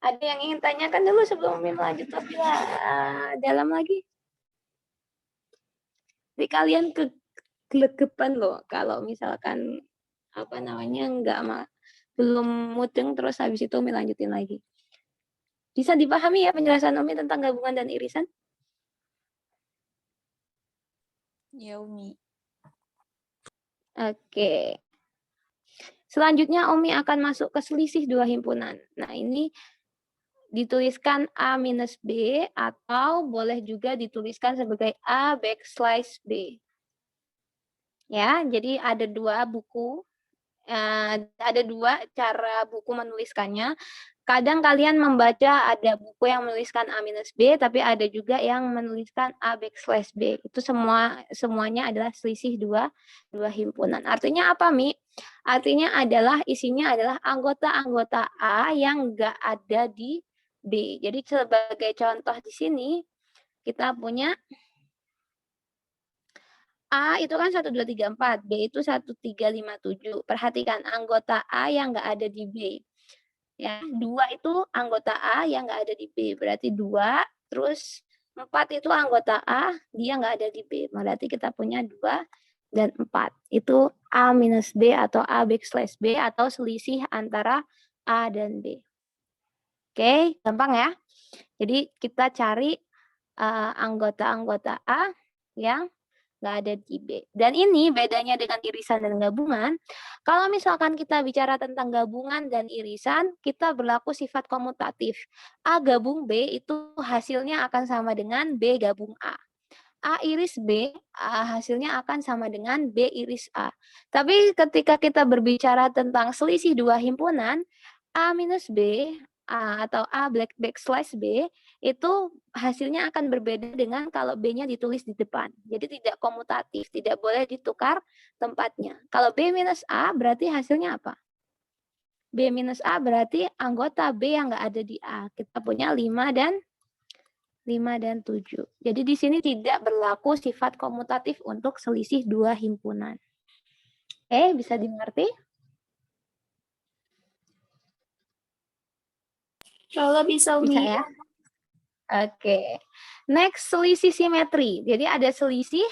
Ada yang ingin tanyakan dulu sebelum Mim lanjut lebih dalam lagi? Jadi kalian kegelegepan loh kalau misalkan belum mudeng terus habis itu Umi lanjutin lagi. Bisa dipahami ya penjelasan Umi tentang gabungan dan irisan? Ya, Umi. Oke. Selanjutnya Umi akan masuk ke selisih dua himpunan. Nah, ini dituliskan A minus B atau boleh juga dituliskan sebagai A backslash B. Ya, jadi ada dua buku, ada dua cara buku menuliskannya. Kadang kalian membaca ada buku yang menuliskan A minus B, tapi ada juga yang menuliskan A backslash B. Itu semuanya adalah selisih dua himpunan. Artinya apa, Mi? Artinya isinya adalah anggota-anggota A yang nggak ada di B. Jadi sebagai contoh di sini, kita punya A itu kan 1, 2, 3, 4. B itu 1, 3, 5, 7. Perhatikan anggota A yang nggak ada di B. Ya, 2 itu anggota A yang nggak ada di B. Berarti 2, terus 4 itu anggota A, dia nggak ada di B. Berarti kita punya 2 dan 4. Itu A minus B atau A backslash B atau selisih antara A dan B. Oke, gampang ya. Jadi kita cari anggota-anggota A yang nggak ada di B. Dan ini bedanya dengan irisan dan gabungan. Kalau misalkan kita bicara tentang gabungan dan irisan, kita berlaku sifat komutatif. A gabung B itu hasilnya akan sama dengan B gabung A. A iris B, hasilnya akan sama dengan B iris A. Tapi ketika kita berbicara tentang selisih dua himpunan, A minus B, atau A backslash B, itu hasilnya akan berbeda dengan kalau B-nya ditulis di depan. Jadi tidak komutatif, tidak boleh ditukar tempatnya. Kalau B minus A berarti hasilnya apa? B minus A berarti anggota B yang nggak ada di A. Kita punya 5 dan 7. Jadi di sini tidak berlaku sifat komutatif untuk selisih dua himpunan. Oke, bisa dimengerti? Kalau bisa, Bisa ya? Oke. Next, selisih simetri. Jadi ada selisih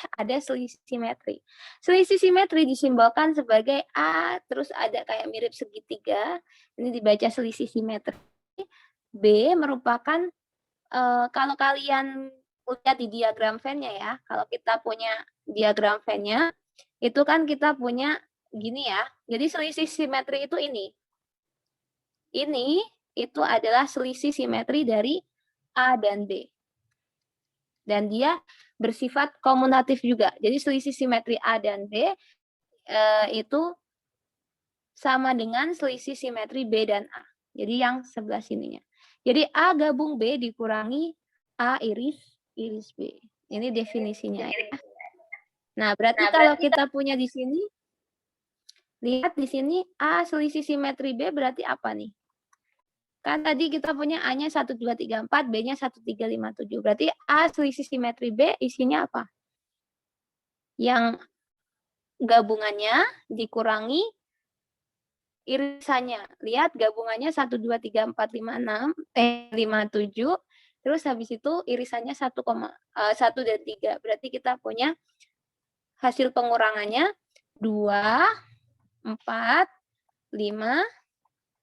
simetri. Selisih simetri disimbolkan sebagai A, terus ada kayak mirip segitiga. Ini dibaca selisih simetri. B merupakan kalau kalian lihat di diagram Venn-nya ya, kalau kita punya diagram Venn-nya, itu kan kita punya gini ya. Jadi selisih simetri itu ini. Ini itu adalah selisih simetri dari A dan B. Dan dia bersifat komutatif juga. Jadi selisih simetri A dan B itu sama dengan selisih simetri B dan A. Jadi yang sebelah sininya. Jadi A gabung B dikurangi A iris B. Ini definisinya ya. Nah, berarti kalau kita punya di sini, lihat di sini A selisih simetri B berarti apa nih? Kan tadi kita punya A-nya 1, 2, 3, 4, B-nya 1, 3, 5, 7. Berarti A selisih simetri B isinya apa? Yang gabungannya dikurangi irisannya. Lihat gabungannya 1, 2, 3, 4, 5, 6, 5, 7. Terus habis itu irisannya 1, 1 dan 3. Berarti kita punya hasil pengurangannya 2, 4, 5,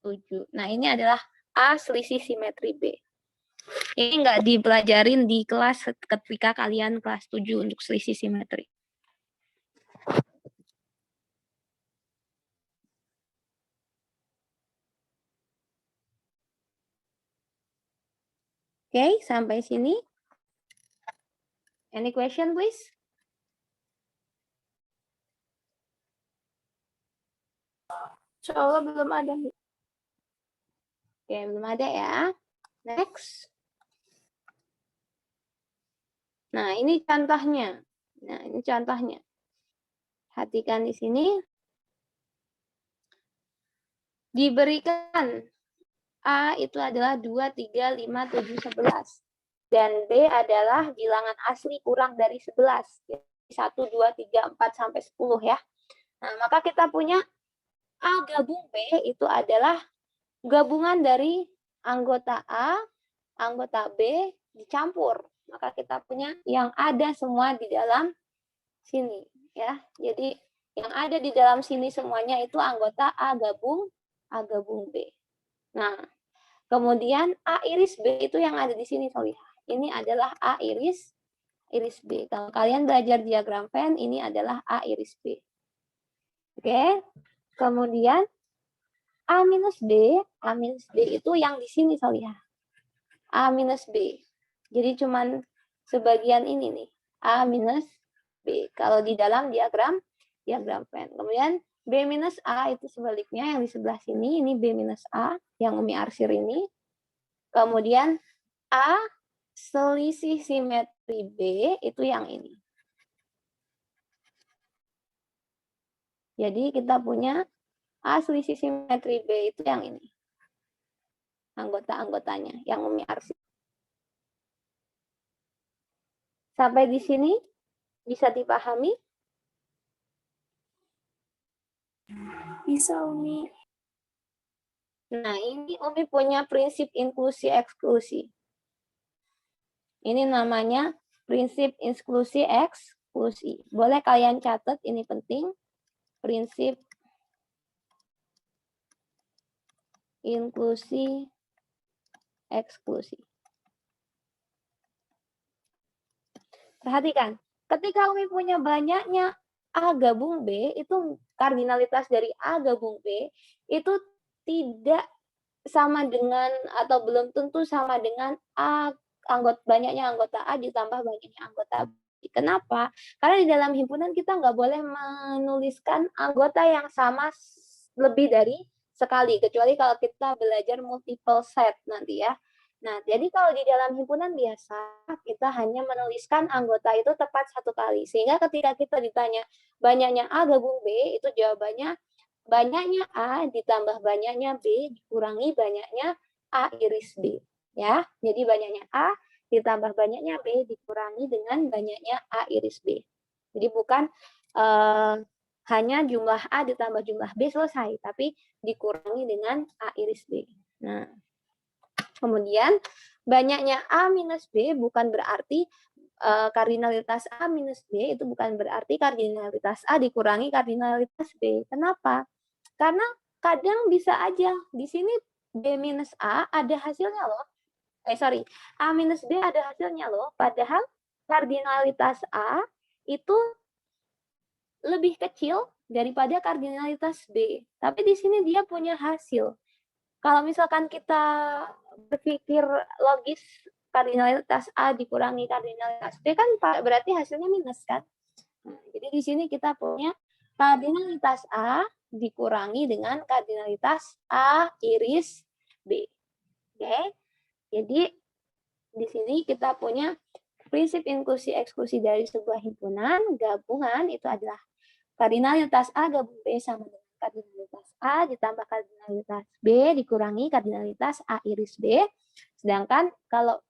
7. Nah, ini adalah A selisih simetri B. Ini nggak dipelajarin di kelas ketika kalian kelas 7 untuk selisih simetri. Oke, sampai sini. Any question, please? Soalnya belum ada. Oke, belum ada ya. Next. Nah, ini contohnya. Perhatikan di sini. Diberikan A itu adalah 2, 3, 5, 7, 11. Dan B adalah bilangan asli kurang dari 11. Jadi 1, 2, 3, 4, sampai 10 ya. Nah, maka kita punya A gabung B itu adalah gabungan dari anggota A, anggota B dicampur. Maka kita punya yang ada semua di dalam sini ya. Jadi yang ada di dalam sini semuanya itu anggota A gabung B. Nah, kemudian A iris B itu yang ada di sini, Soliha. Ini adalah A iris B. Kalau kalian belajar diagram Venn, ini adalah A iris B. Oke. Kemudian A minus B itu yang di sini, Soliha. A minus B. Jadi cuman sebagian ini nih, A minus B. Kalau di dalam diagram Venn. Kemudian B minus A itu sebaliknya yang di sebelah sini, ini B minus A yang Umi arsir ini. Kemudian A selisih simetri B itu yang ini. Jadi kita punya A selisih simetri B itu yang ini. Anggota-anggotanya yang Umi arsir. Sampai di sini bisa dipahami? Bisa, Umi. Nah, ini Umi punya prinsip inklusi eksklusi. Ini namanya prinsip inklusi eksklusi. Boleh kalian catat, ini penting. Prinsip inklusi eksklusi. Perhatikan, ketika Umi punya banyaknya A gabung B, itu kardinalitas dari A gabung B, itu tidak sama dengan atau belum tentu sama dengan banyaknya anggota A ditambah banyaknya anggota B. Kenapa? Karena di dalam himpunan kita nggak boleh menuliskan anggota yang sama lebih dari sekali, kecuali kalau kita belajar multiple set nanti ya. Nah, jadi kalau di dalam himpunan biasa, kita hanya menuliskan anggota itu tepat satu kali. Sehingga ketika kita ditanya banyaknya A gabung B, itu jawabannya banyaknya A ditambah banyaknya B dikurangi banyaknya A iris B. Ya, jadi banyaknya A ditambah banyaknya B dikurangi dengan banyaknya A iris B. Jadi bukan hanya jumlah A ditambah jumlah B selesai, tapi dikurangi dengan A iris B. Nah, kemudian banyaknya A minus B bukan berarti kardinalitas A minus B itu bukan berarti kardinalitas A dikurangi kardinalitas B. Kenapa? Karena kadang bisa aja di sini B minus A ada hasilnya loh. A minus B ada hasilnya loh. Padahal kardinalitas A itu lebih kecil daripada kardinalitas B. Tapi di sini dia punya hasil. Kalau misalkan kita berpikir logis, kardinalitas A dikurangi kardinalitas B kan berarti hasilnya minus kan. Nah, jadi di sini kita punya kardinalitas A dikurangi dengan kardinalitas A iris B. Oke. Jadi di sini kita punya prinsip inklusi eksklusi dari sebuah himpunan gabungan itu adalah kardinalitas A gabung B sama dengan kardinalitas A ditambah kardinalitas B dikurangi kardinalitas A iris B. Sedangkan kalau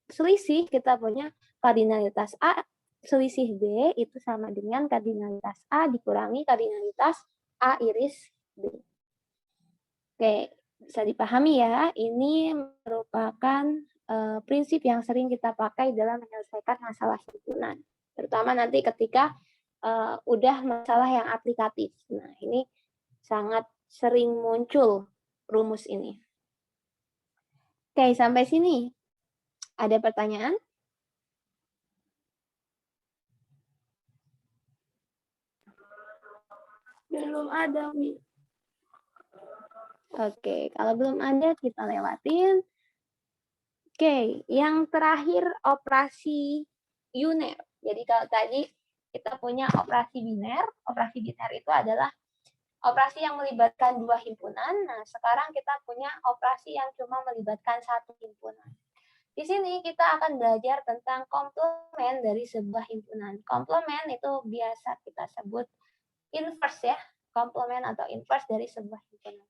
selisih kita punya kardinalitas A selisih B itu sama dengan kardinalitas A dikurangi kardinalitas A iris B. Oke, bisa dipahami ya. Ini merupakan prinsip yang sering kita pakai dalam menyelesaikan masalah himpunan. Terutama nanti ketika udah masalah yang aplikatif. Nah, ini sangat sering muncul rumus ini. Oke, sampai sini. Ada pertanyaan? Belum ada, Mi. Oke, kalau belum ada kita lewatin. Oke, yang terakhir operasi uner. Jadi kalau tadi kita punya operasi biner itu adalah operasi yang melibatkan dua himpunan. Nah, sekarang kita punya operasi yang cuma melibatkan satu himpunan. Di sini kita akan belajar tentang komplement dari sebuah himpunan. Komplement itu biasa kita sebut inverse ya, komplement atau inverse dari sebuah himpunan.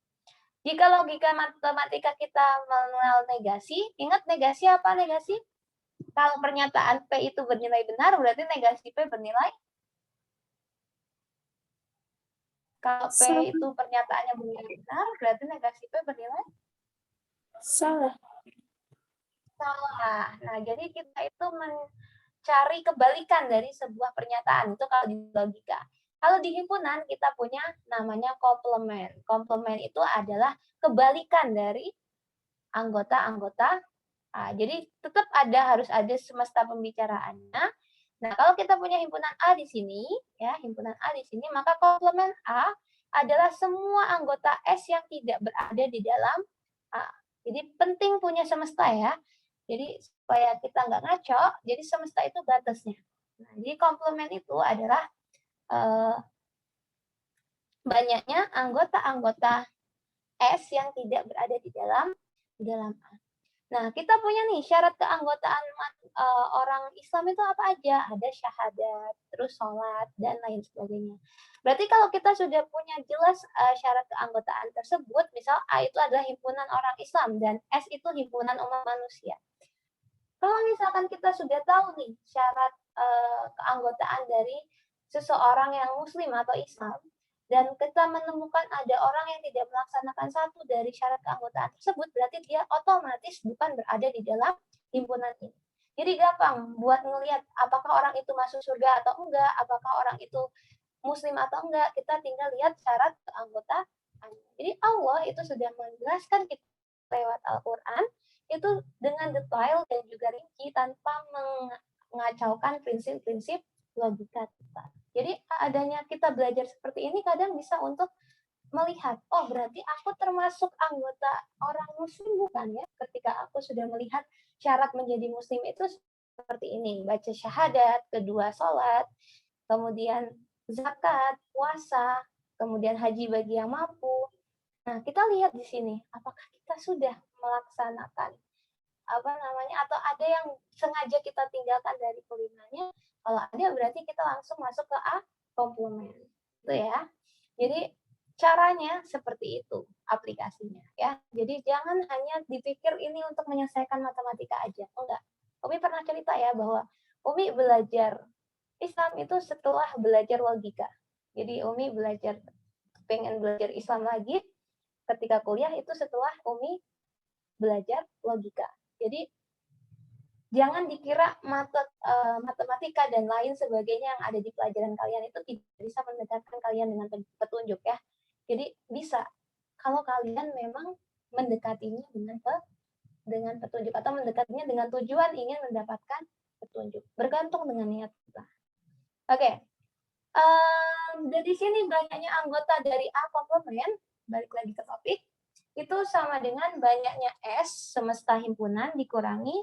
Jika logika matematika kita mengenal negasi, ingat negasi apa negasi? Kalau pernyataan P itu bernilai benar, berarti negasi P bernilai? Kalau P itu pernyataannya bernilai benar, berarti negasi P bernilai? Salah. Salah. Nah, jadi kita itu mencari kebalikan dari sebuah pernyataan. Itu kalau di logika. Kalau di himpunan kita punya namanya komplement. Komplement itu adalah kebalikan dari anggota-anggota A. Jadi tetap harus ada semesta pembicaraannya. Nah, kalau kita punya himpunan A di sini, ya, himpunan A di sini, maka komplement A adalah semua anggota S yang tidak berada di dalam A. Jadi penting punya semesta ya. Jadi supaya kita nggak ngaco, jadi semesta itu batasnya. Nah, jadi komplement itu adalah banyaknya anggota-anggota S yang tidak berada di dalam A. Nah, kita punya nih syarat keanggotaan orang Islam itu apa aja? Ada syahadat, terus sholat, dan lain sebagainya. Berarti kalau kita sudah punya jelas syarat keanggotaan tersebut, misal A itu adalah himpunan orang Islam, dan S itu himpunan umat manusia. Kalau misalkan kita sudah tahu nih syarat keanggotaan dari seseorang yang muslim atau Islam, dan kita menemukan ada orang yang tidak melaksanakan satu dari syarat keanggotaan tersebut, berarti dia otomatis bukan berada di dalam himpunan ini. Jadi gampang buat ngelihat apakah orang itu masuk surga atau enggak, apakah orang itu muslim atau enggak, kita tinggal lihat syarat keanggotaan. Jadi Allah itu sudah menjelaskan kita lewat Al-Quran itu dengan detail dan juga rinci tanpa mengacaukan prinsip-prinsip logika kita. Jadi adanya kita belajar seperti ini kadang bisa untuk melihat, oh berarti aku termasuk anggota orang muslim bukan ya? Ketika aku sudah melihat syarat menjadi muslim itu seperti ini, baca syahadat, kedua sholat, kemudian zakat, puasa, kemudian haji bagi yang mampu. Nah, kita lihat di sini, apakah kita sudah melaksanakan atau ada yang sengaja kita tinggalkan dari kelimanya. Kalau ada berarti kita langsung masuk ke A, komplement. Itu ya. Jadi caranya seperti itu aplikasinya ya. Jadi jangan hanya dipikir ini untuk menyelesaikan matematika aja. Enggak. Umi pernah cerita ya bahwa Umi belajar Islam itu setelah belajar logika. Jadi Umi pengen belajar Islam lagi ketika kuliah itu setelah Umi belajar logika. Jadi jangan dikira matematika dan lain sebagainya yang ada di pelajaran kalian itu tidak bisa mendekatkan kalian dengan petunjuk ya. Jadi bisa kalau kalian memang mendekatinya dengan petunjuk atau mendekatinya dengan tujuan ingin mendapatkan petunjuk. Bergantung dengan niat kita. Oke. Dari sini banyaknya anggota dari A komplement, balik lagi ke topik, itu sama dengan banyaknya S semesta himpunan dikurangi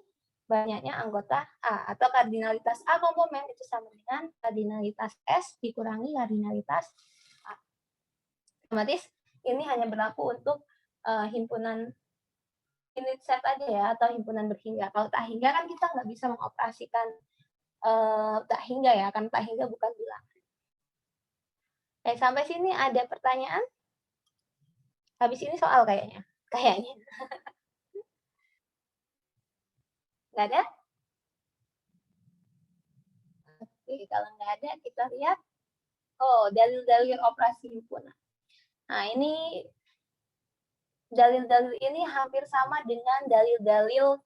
banyaknya anggota A, atau kardinalitas A komplement itu sama dengan kardinalitas S dikurangi kardinalitas A. Otomatis ini hanya berlaku untuk himpunan unit set aja ya, atau himpunan berhingga. Kalau tak hingga kan kita nggak bisa mengoperasikan tak hingga ya, kan tak hingga bukan bilangan. Oke, sampai sini ada pertanyaan? Habis ini soal kayaknya. Nggak ada? Oke, kalau nggak ada, kita lihat. Oh, dalil-dalil operasi himpunan. Nah, ini dalil-dalil ini hampir sama dengan dalil-dalil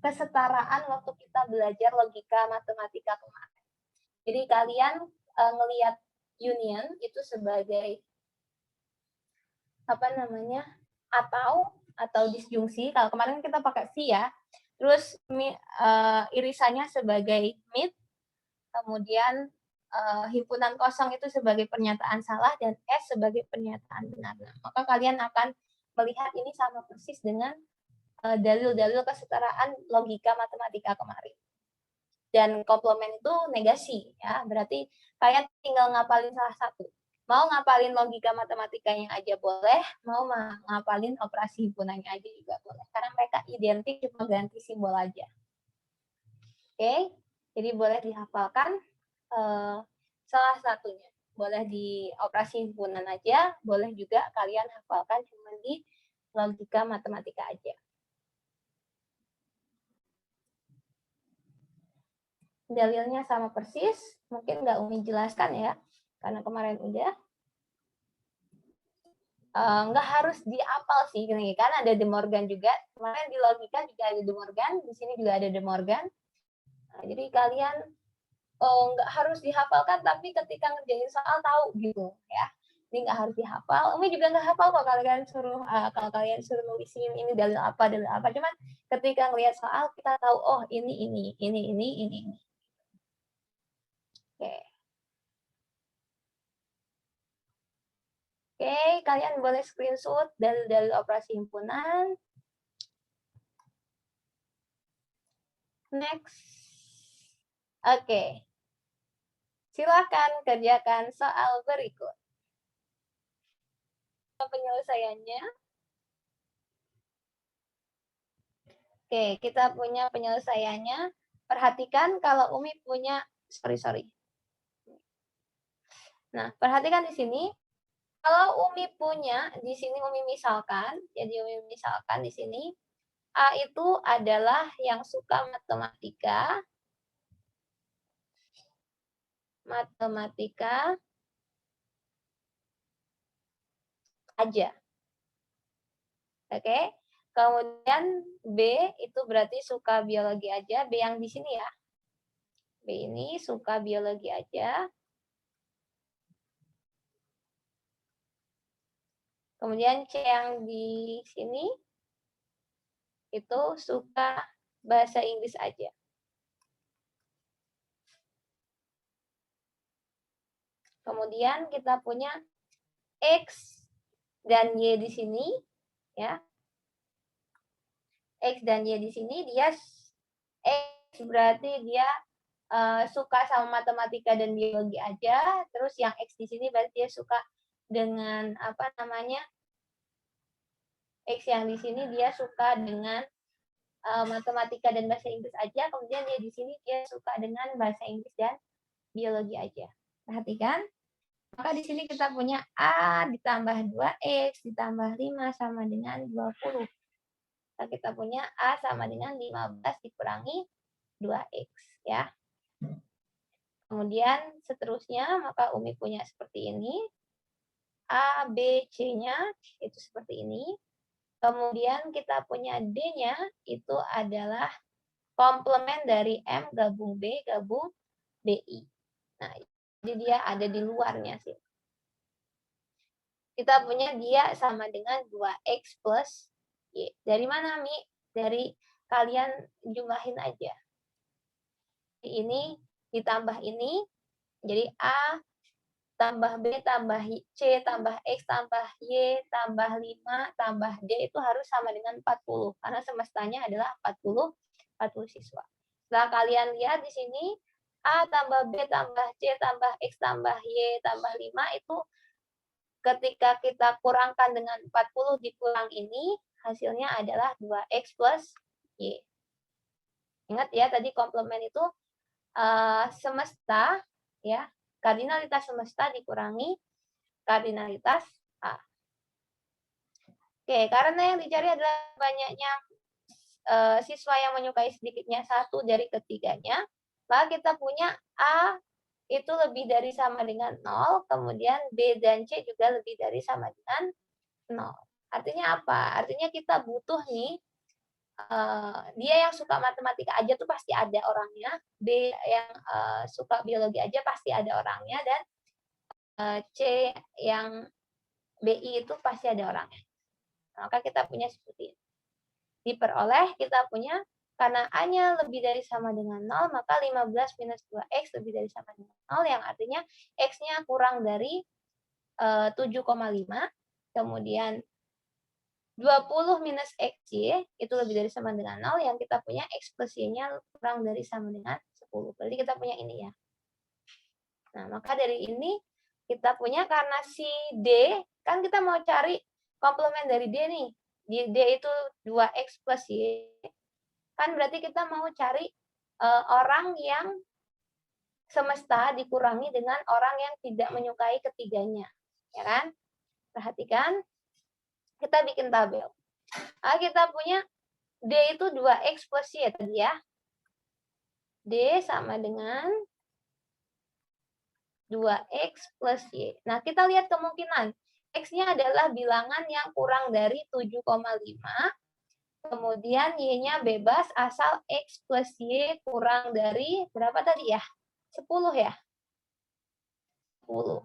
kesetaraan waktu kita belajar logika matematika kemarin. Jadi kalian ngelihat union itu sebagai atau disjungsi. Kalau kemarin kita pakai V ya. Terus irisannya sebagai mid, kemudian himpunan kosong itu sebagai pernyataan salah dan S sebagai pernyataan benar. Nah, maka kalian akan melihat ini sama persis dengan dalil-dalil kesetaraan logika matematika kemarin. Dan komplement itu negasi ya, berarti kalian tinggal ngapalin salah satu. Mau ngapalin logika matematikanya aja boleh, mau ngapalin operasi himpunannya aja juga boleh. Karena mereka identik, cuma ganti simbol aja. Oke, jadi boleh dihafalkan salah satunya. Boleh di operasi himpunan aja, boleh juga kalian hafalkan cuma di logika matematika aja. Dalilnya sama persis, mungkin nggak Umi jelaskan ya, karena kemarin udah. Nggak harus diapal sih, kan ada De Morgan juga. Kemarin di logika juga ada De Morgan, di sini juga ada De Morgan. Nah, jadi kalian nggak harus dihafalkan, tapi ketika ngerjain soal tahu gitu ya. Ini nggak harus dihafal. Umi juga nggak hafal kok kalau kalian suruh nulisin ini dalil apa. Cuman ketika ngelihat soal kita tahu oh ini. Oke, kalian boleh screenshot dalil-dalil operasi himpunan. Next. Oke. Silakan kerjakan soal berikut. Penyelesaiannya. Oke, kita punya penyelesaiannya. Perhatikan kalau Umi punya, sorry. Nah, perhatikan di sini. Kalau Umi punya, di sini Umi misalkan, jadi Umi misalkan di sini, A itu adalah yang suka matematika aja. Oke. Kemudian B itu berarti suka biologi aja, B yang di sini ya. B ini suka biologi aja. Kemudian C yang di sini itu suka bahasa Inggris aja. Kemudian kita punya X dan Y di sini ya. X dan Y di sini dia X berarti dia suka sama matematika dan biologi aja. Terus yang X di sini berarti dia suka dengan apa namanya? X yang di sini dia suka dengan matematika dan bahasa Inggris aja. Kemudian dia di sini dia suka dengan bahasa Inggris dan biologi aja. Perhatikan. Maka di sini kita punya A ditambah 2X ditambah 5 sama dengan 20. Nah, kita punya A sama dengan 15 dikurangi 2X. Ya. Kemudian seterusnya, maka Umi punya seperti ini. A, B, C-nya itu seperti ini. Kemudian kita punya D-nya itu adalah komplement dari M gabung B gabung BI. Nah, jadi dia ada di luarnya sih. Kita punya dia sama dengan 2X plus Y. Dari mana, Mi? Dari kalian jumlahin aja. Ini ditambah ini, jadi A tambah B tambah C tambah X tambah Y tambah 5 tambah D itu harus sama dengan 40. Karena semestanya adalah 40 siswa. Setelah kalian lihat di sini, A tambah B tambah C tambah X tambah Y tambah 5 itu ketika kita kurangkan dengan 40 dikurang ini, hasilnya adalah 2X plus Y. Ingat ya, tadi komplement itu semesta, ya, kardinalitas semesta dikurangi kardinalitas A. Oke, karena yang dicari adalah banyaknya siswa yang menyukai sedikitnya satu dari ketiganya, maka kita punya A itu lebih dari sama dengan 0, kemudian B dan C juga lebih dari sama dengan 0. Artinya apa? Artinya kita butuh nih, dia yang suka matematika aja tuh pasti ada orangnya, B yang suka biologi aja pasti ada orangnya, dan C yang BI itu pasti ada orangnya. Maka kita punya seperti ini. Diperoleh kita punya, karena A-nya lebih dari sama dengan 0, maka 15 minus 2X lebih dari sama dengan 0, yang artinya X-nya kurang dari 7,5. Kemudian 20 minus XY itu lebih dari sama dengan 0, yang kita punya X plus Y-nya kurang dari sama dengan 10. Berarti kita punya ini ya. Nah, maka dari ini kita punya, karena si D, kan kita mau cari komplement dari D nih. D itu 2X plus Y. Kan berarti kita mau cari orang yang semesta dikurangi dengan orang yang tidak menyukai ketiganya. Ya kan? Perhatikan. Kita bikin tabel. Nah, kita punya D itu 2X plus Y tadi ya. D sama dengan 2X plus Y. Nah, kita lihat kemungkinan. X-nya adalah bilangan yang kurang dari 7,5. Kemudian Y-nya bebas asal X plus Y kurang dari, berapa tadi ya? 10 ya? 10.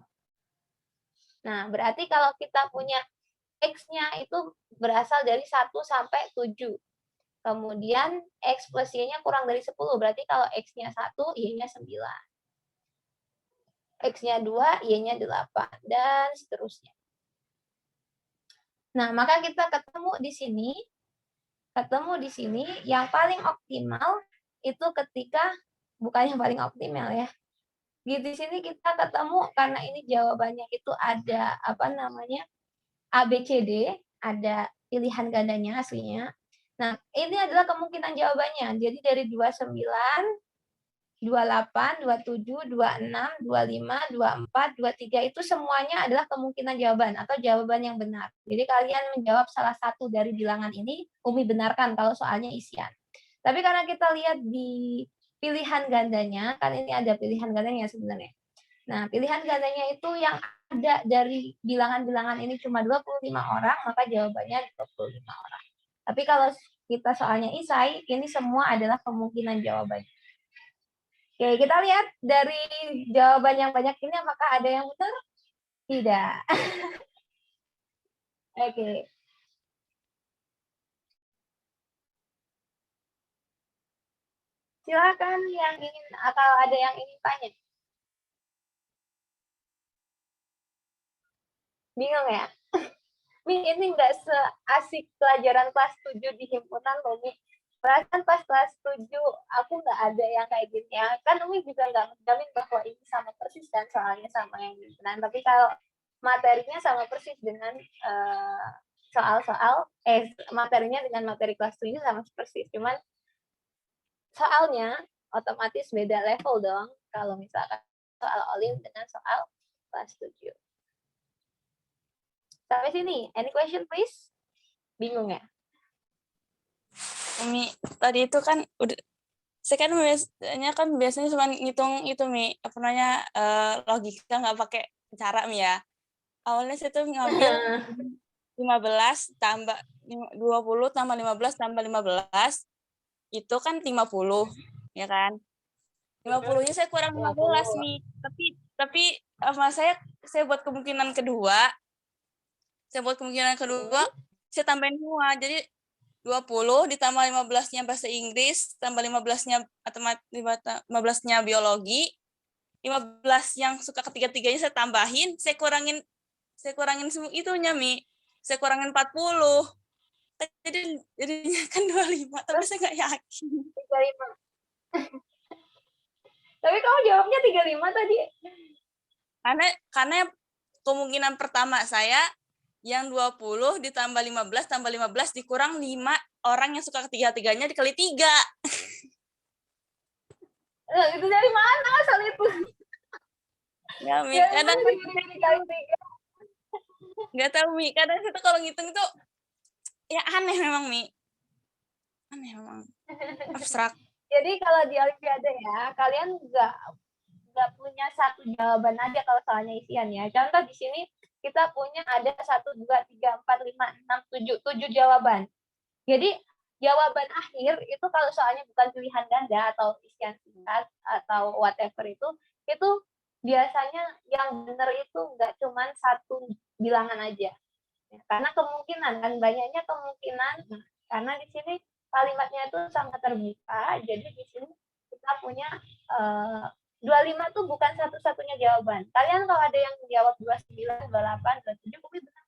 Nah, berarti kalau kita punya X-nya itu berasal dari 1 sampai 7. Kemudian X plus Y-nya kurang dari 10. Berarti kalau X-nya 1, Y-nya 9. X-nya 2, Y-nya 8. Dan seterusnya. Nah, maka kita ketemu di sini, yang paling optimal itu ketika, bukan yang paling optimal ya. Di sini kita ketemu, karena ini jawabannya itu ada, apa namanya, A, B, C, D, ada pilihan gandanya aslinya. Nah, ini adalah kemungkinan jawabannya. Jadi dari 29, 28, 27, 26, 25, 24, 23 itu semuanya adalah kemungkinan jawaban atau jawaban yang benar. Jadi kalian menjawab salah satu dari bilangan ini, Umi benarkan kalau soalnya isian. Tapi karena kita lihat di pilihan gandanya, kan ini ada pilihan gandanya sebenarnya. Nah, pilihan gandanya itu yang ada dari bilangan-bilangan ini cuma 25 orang, maka jawabannya 25 orang. Tapi kalau kita soalnya isai, ini semua adalah kemungkinan jawabannya. Oke, kita lihat dari jawaban yang banyak ini apakah ada yang benar? Tidak. Oke. Silakan yang ingin, atau ada yang ingin tanya. Bingung ya? Mi, ini nggak seasik pelajaran kelas 7 di himpunan loh, Mi. Perasaan pas kelas 7 aku nggak ada yang kayak gini ya. Kan Umi juga nggak menjamin bahwa ini sama persis dan soalnya sama yang di Senin. Tapi kalau materinya sama persis dengan soal-soal materinya dengan materi kelas 7 sama persis. Cuman soalnya otomatis beda level dong kalau misalkan soal olim dengan soal kelas 7. Sampai sini, any question please? Bingung ya? Mi, tadi itu kan udah saya kan biasanya cuma ngitung itu Mi, apa namanya logika nggak pakai cara Mi ya. Awalnya saya tuh ngambil 15 tambah 20 tambah 15 tambah 15 itu kan 50 ya kan. 50-nya saya kurang 15 Mi. Tapi saya buat kemungkinan kedua. Saya tambahin semua. Jadi 20 ditambah 15-nya bahasa Inggris, tambah 15-nya matematika, 15-nya biologi, 15 yang suka ketiga-tiganya saya tambahin, saya kurangin semua itunya, Mi. Saya kurangin 40. Jadinya kan 25, tapi saya nggak yakin. 35. Tapi kamu jawabnya 35 tadi. Karena kemungkinan pertama saya yang 20 ditambah 15 tambah 15 dikurang 5 orang yang suka ketiga-tiganya dikali 3. Itu dari mana asal itu? Ya, Mi, kadang nggak tahu Mi, kadang itu kalau ngitung itu ya aneh memang Mi. Aneh memang. Abstrak. Jadi kalau di Olimpiade ya, kalian nggak punya satu jawaban aja kalau soalnya isian ya. Contoh di sini kita punya ada 1, 2, 3, 4, 5, 6, 7 jawaban. Jadi jawaban akhir itu kalau soalnya bukan pilihan ganda atau isian singkat atau whatever itu biasanya yang benar itu nggak cuma satu bilangan aja. Karena kemungkinan kan banyaknya kemungkinan karena di sini kalimatnya itu sangat terbuka. Jadi di sini kita punya 25 itu bukan satu-satunya jawaban. Kalian kalau ada yang menjawab 29, 28, 27, mungkin benar.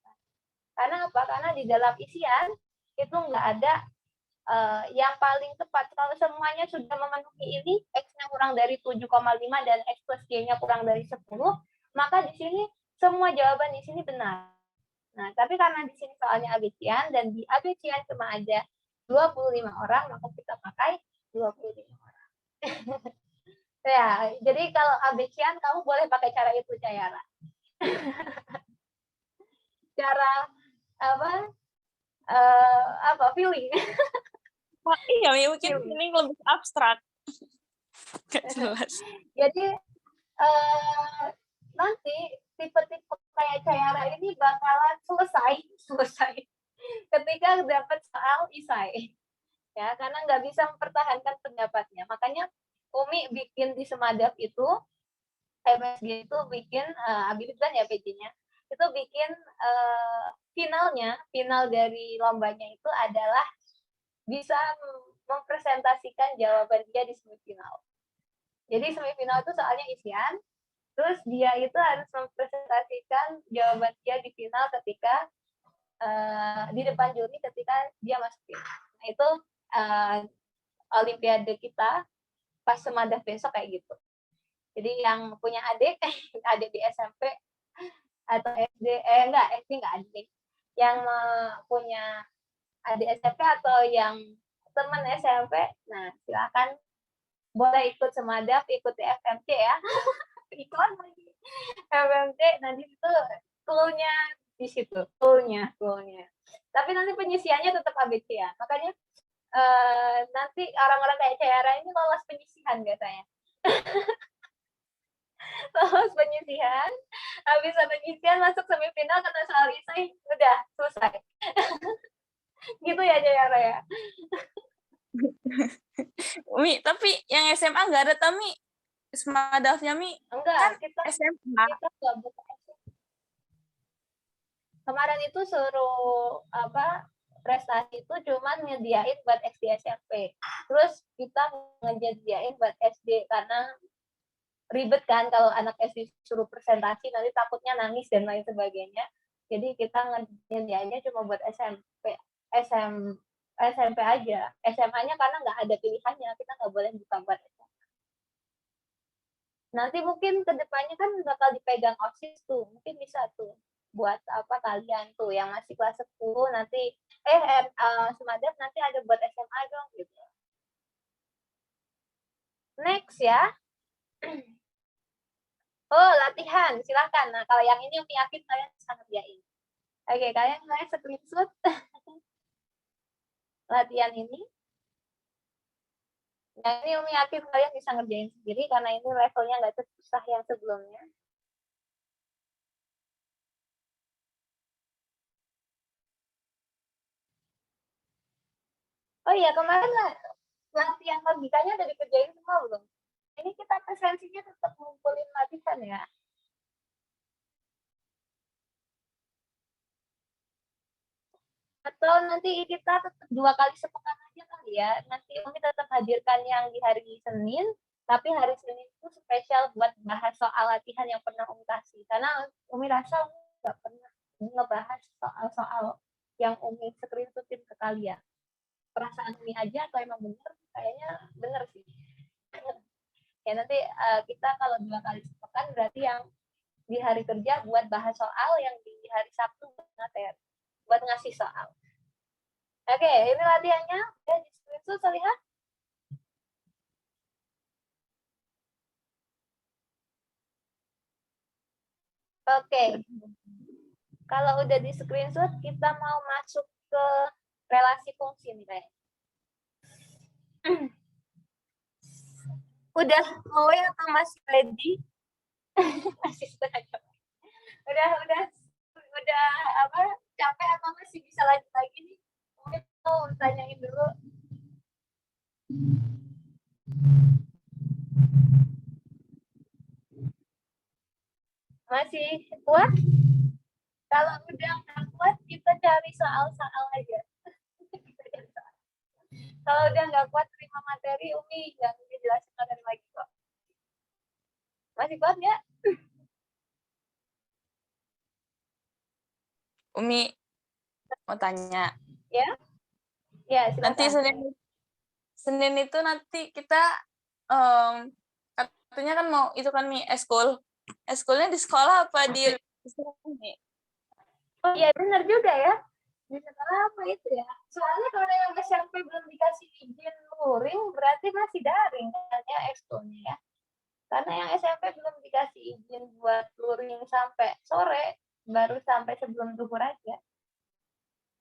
Karena apa? Karena di dalam isian itu nggak ada yang paling tepat. Kalau semuanya sudah memenuhi ini, X-nya kurang dari 7,5 dan X plus Y-nya kurang dari 10, maka di sini semua jawaban di sini benar. Nah, tapi karena di sini soalnya ABC-an dan di ABC-an cuma ada 25 orang, maka kita pakai 25 orang. Ya, jadi kalau ABC-an kamu boleh pakai cara itu, Cayara. Cara apa feeling. Iya, mungkin ini lebih abstrak. Gak jelas. Jadi nanti tipe-tipe kayak Cayara ini bakalan selesai ketika dapat soal isai. Ya, karena nggak bisa mempertahankan pendapatnya. Makanya Umi bikin di Semadap itu, MSG itu bikin, Abilitan ya PJ-nya, itu bikin final dari lombanya itu adalah bisa mempresentasikan jawaban dia di semifinal. Jadi semifinal itu soalnya isian, terus dia itu harus mempresentasikan jawaban dia di final ketika di depan juri ketika dia masuk final. Nah itu Olimpiade kita pas Semadap besok kayak gitu. Jadi yang punya adik di SMP atau SD, SD enggak adik. Yang punya adik SMP atau yang teman SMP, nah silakan boleh ikut Semadap, ikuti FMC ya. Iklan lagi. FMC nanti itu toolnya di situ, toolnya. Tapi nanti penyisiannya tetap ABC ya. Makanya nanti orang-orang kayak Cayara ini lolos penyisihan katanya. Lolos penyisihan, habis penyisihan masuk semifinal kena soal isai, udah selesai. Gitu ya Cayara ya. Mi, tapi yang SMA nggak ada Tami. Semadafnya Mi. Enggak, kan SMA. Kita nggak buka SMA. Kemarin itu suruh prestasi itu cuma nyediain buat SD SMP. Terus kita nyediain buat SD karena ribet kan kalau anak SD suruh presentasi nanti takutnya nangis dan lain sebagainya. Jadi kita nyediainnya cuma buat SMP, SMP aja. SMA-nya karena nggak ada pilihannya, kita nggak boleh buka buat SMA. Nanti mungkin kedepannya kan bakal dipegang OSIS tuh, mungkin bisa tuh buat apa kalian tuh yang masih kelas 10 nanti Semadap nanti ada buat SMA dong gitu. Next ya. Oh, latihan, silakan. Nah, kalau yang ini Umi yakin kalian bisa ngerjain. Oke, kalian mulai screenshot latihan ini. Nah, ini Umi yakin kalian bisa ngerjain sendiri karena ini levelnya nggak susah yang sebelumnya. Oh iya, kemarin lah latihan logikanya udah dikerjain semua belum? Ini kita presensinya tetap ngumpulin latihan ya. Atau nanti kita tetap 2 kali sepekan aja kali ya. Nanti Umi tetap hadirkan yang di hari Senin, tapi hari Senin itu spesial buat bahas soal latihan yang pernah Umi kasih. Karena Umi rasa Umi nggak pernah ngebahas soal-soal yang Umi screenshotin ke kalian. Perasaan Umi aja atau emang bener? Kayaknya bener sih. Ya nanti kita kalau 2 kali sepekan berarti yang di hari kerja buat bahas soal, yang di hari Sabtu buat materi, buat ngasih soal. Oke, ini latihannya. Ya, di screenshot saya lihat. Oke. Kalau udah di screenshot, kita mau masuk ke relasi fungsi nih, Pak. Udah mau ya atau masih ready? Masih setengah jam. Udah apa? Capek atau masih bisa lanjut lagi nih? Mungkin mau tanyain dulu. Masih kuat? Kalau udah nggak kuat, kita cari soal-soal aja. Kalau udah nggak kuat terima materi, Umi nggak dijelasin materi lagi kok. Masih kuat nggak? Umi mau tanya. Ya? Ya, silakan. Nanti Senin itu nanti kita katanya kan mau itu kan Mi eskul. Eskulnya di sekolah apa di Mi? Oh iya benar juga ya. Di sekolah apa itu ya? Soalnya kalau yang SMP belum dikasih izin luring berarti masih daring kan ya ekskulnya ya. Karena yang SMP belum dikasih izin buat luring sampai sore, baru sampai sebelum zuhur aja.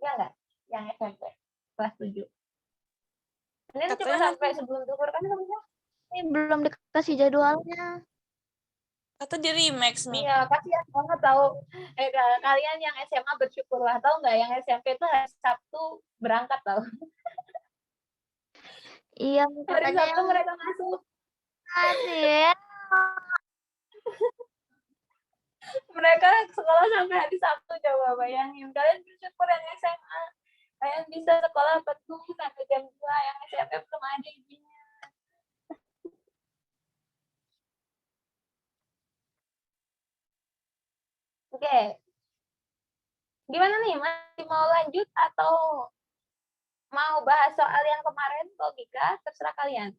Ya enggak? Yang SMP kelas 7. Ini cuma sampai sebelum zuhur kan sebenarnya. Ini belum dikasih jadwalnya. Atau di Remax Mi? Iya, kasihan banget tahu. Kalian yang SMA bersyukurlah, tahu nggak yang SMP itu hari Sabtu berangkat tahu. Iya, Hari Sabtu mereka masuk. ya. Mereka sekolah sampai hari Sabtu, coba bayangin. Kalian bersyukur yang SMA. Kalian bisa sekolah penuh sampai jam 2, yang SMP belum ada izinnya. Oke. Gimana nih, masih mau lanjut atau mau bahas soal yang kemarin, logika? Terserah kalian.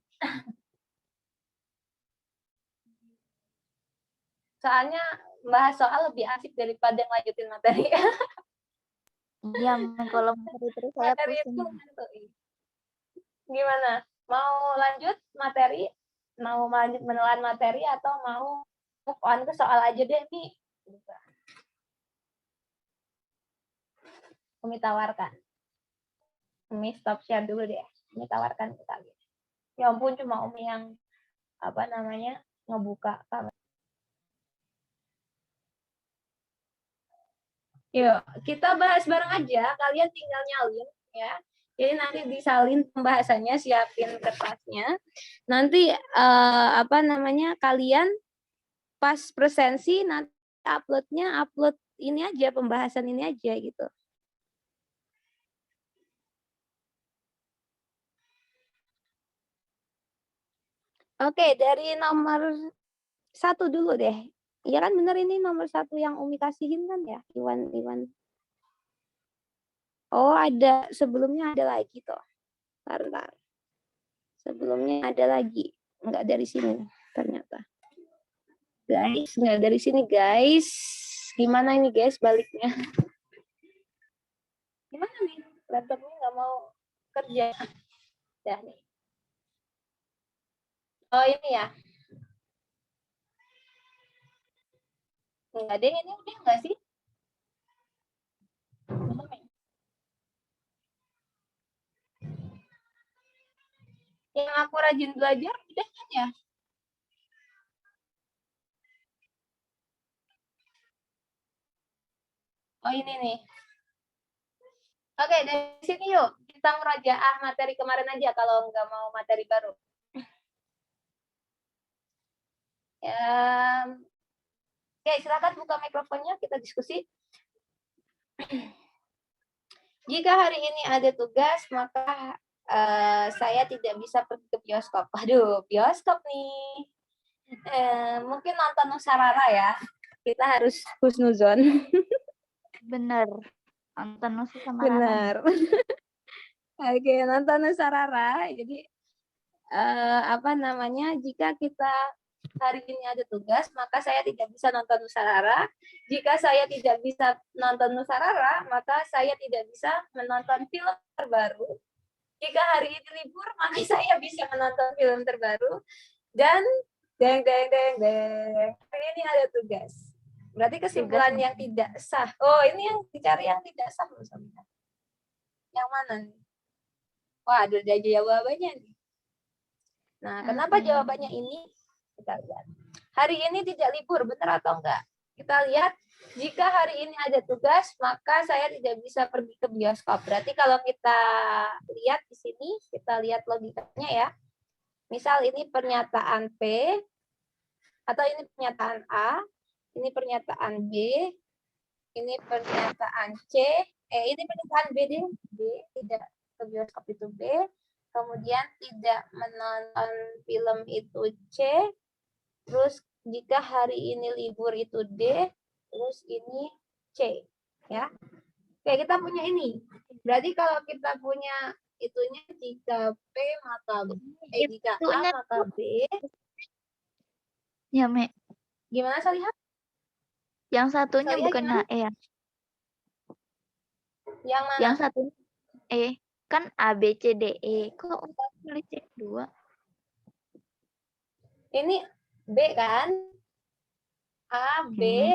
Soalnya bahas soal lebih asik daripada lanjutin materi. Iya, kalau materi terus saya Materi pusing. itu gimana? Mau lanjut materi? Mau lanjut menelan materi atau mau move on ke soal aja deh nih? Umi tawarkan. Umi stop share dulu deh. Umi tawarkan ke kalian. Ya ampun, cuma Umi yang apa namanya ngebuka kamera. Yuk, kita bahas bareng aja. Kalian tinggal nyalin ya. Jadi nanti disalin pembahasannya, siapin kertasnya. Nanti apa namanya kalian pas presensi nanti uploadnya upload ini aja, pembahasan ini aja gitu. Oke, dari nomor 1 dulu deh. Iya kan bener ini nomor 1 yang Umi kasihin kan ya, Iwan. Oh, ada. Sebelumnya ada lagi toh. Ntar. Sebelumnya ada lagi. Enggak dari sini ternyata. Guys, enggak dari sini guys. Gimana ini guys baliknya? Gimana nih? Laptopnya nggak mau kerja. Dah nih. Oh ini ya. Enggak deh, ini udah enggak sih? Yang aku rajin belajar udah kan ya? Oh ini nih. Oke, dari sini yuk. Kita merajaah materi kemarin aja kalau nggak mau materi baru. Ya, oke, silakan buka mikrofonnya, kita diskusi. Jika hari ini ada tugas, maka saya tidak bisa pergi ke bioskop. Aduh, bioskop nih. Mungkin nonton Nusarara ya. Kita harus husnuzon. Bener. Nonton Nusa sama Rara. Benar. Oke, nonton Nusarara. Jadi apa namanya? Jika kita hari ini ada tugas, maka saya tidak bisa nonton Nusarara. Jika saya tidak bisa nonton Nusarara, maka saya tidak bisa menonton film terbaru. Jika hari ini libur, maka saya bisa menonton film terbaru. Dan deng. Hari ini ada tugas. Berarti kesimpulan yang tidak sah. Oh, ini yang dicari yang tidak sah loh, Samina. Yang mana nih? Wah, ada jawabannya nih. Nah, kenapa jawabannya ini? Kita lihat. Hari ini tidak libur, benar atau enggak? Kita lihat, jika hari ini ada tugas, maka saya tidak bisa pergi ke bioskop. Berarti kalau kita lihat di sini, kita lihat logikanya ya. Misal ini pernyataan P, atau ini pernyataan A, ini pernyataan B, ini pernyataan C, ini pernyataan B deh, B, tidak ke bioskop itu B, kemudian tidak menonton film itu C, terus jika hari ini libur itu D, terus ini C, ya. Oke, kita punya ini. Berarti kalau kita punya itunya jika P maka B, jika A maka B. Ya, Me. Gimana Salihah? Yang satunya Salihah bukan gimana? E ya. Yang mana? Yang satunya E. Kan A, B, C, D, E. Kok tulis C2? Ini B kan? A, B,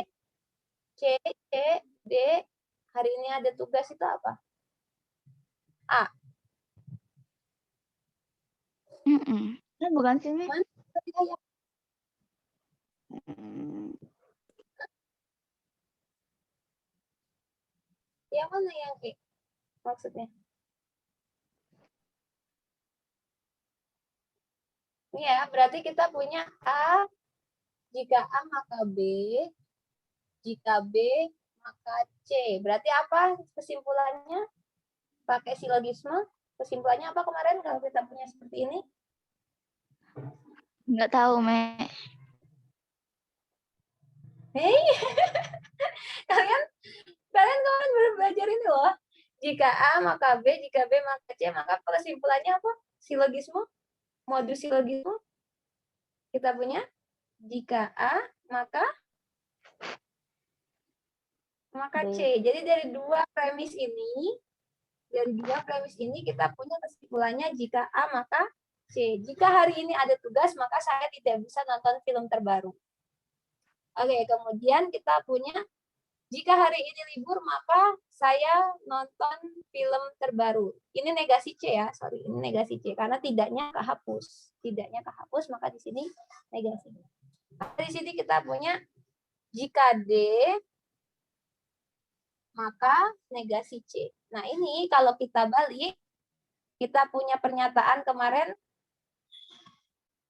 C, D. Hari ini ada tugas itu apa? A. Nah, bukan sini. Mana? Yang mana yang E? Maksudnya? Iya, berarti kita punya A. Jika A maka B. Jika B maka C. Berarti apa kesimpulannya? Pakai silogisme. Kesimpulannya apa kemarin kalau kita punya seperti ini? Nggak tahu, Me. Hei, kalian kemarin baru belajar ini loh. Jika A maka B, jika B maka C, maka kesimpulannya apa? Silogisme, modus silogisme. Kita punya jika A maka C. Jadi dari dua premis ini kita punya kesimpulannya jika A maka C. Jika hari ini ada tugas, maka saya tidak bisa nonton film terbaru. Oke, kemudian kita punya jika hari ini libur, maka saya nonton film terbaru. Ini negasi C ya, sorry, ini negasi C karena tidaknya kehapus. Tidaknya kehapus, maka di sini negasi. Di sini kita punya jika D, maka negasi C. Nah ini kalau kita balik, kita punya pernyataan kemarin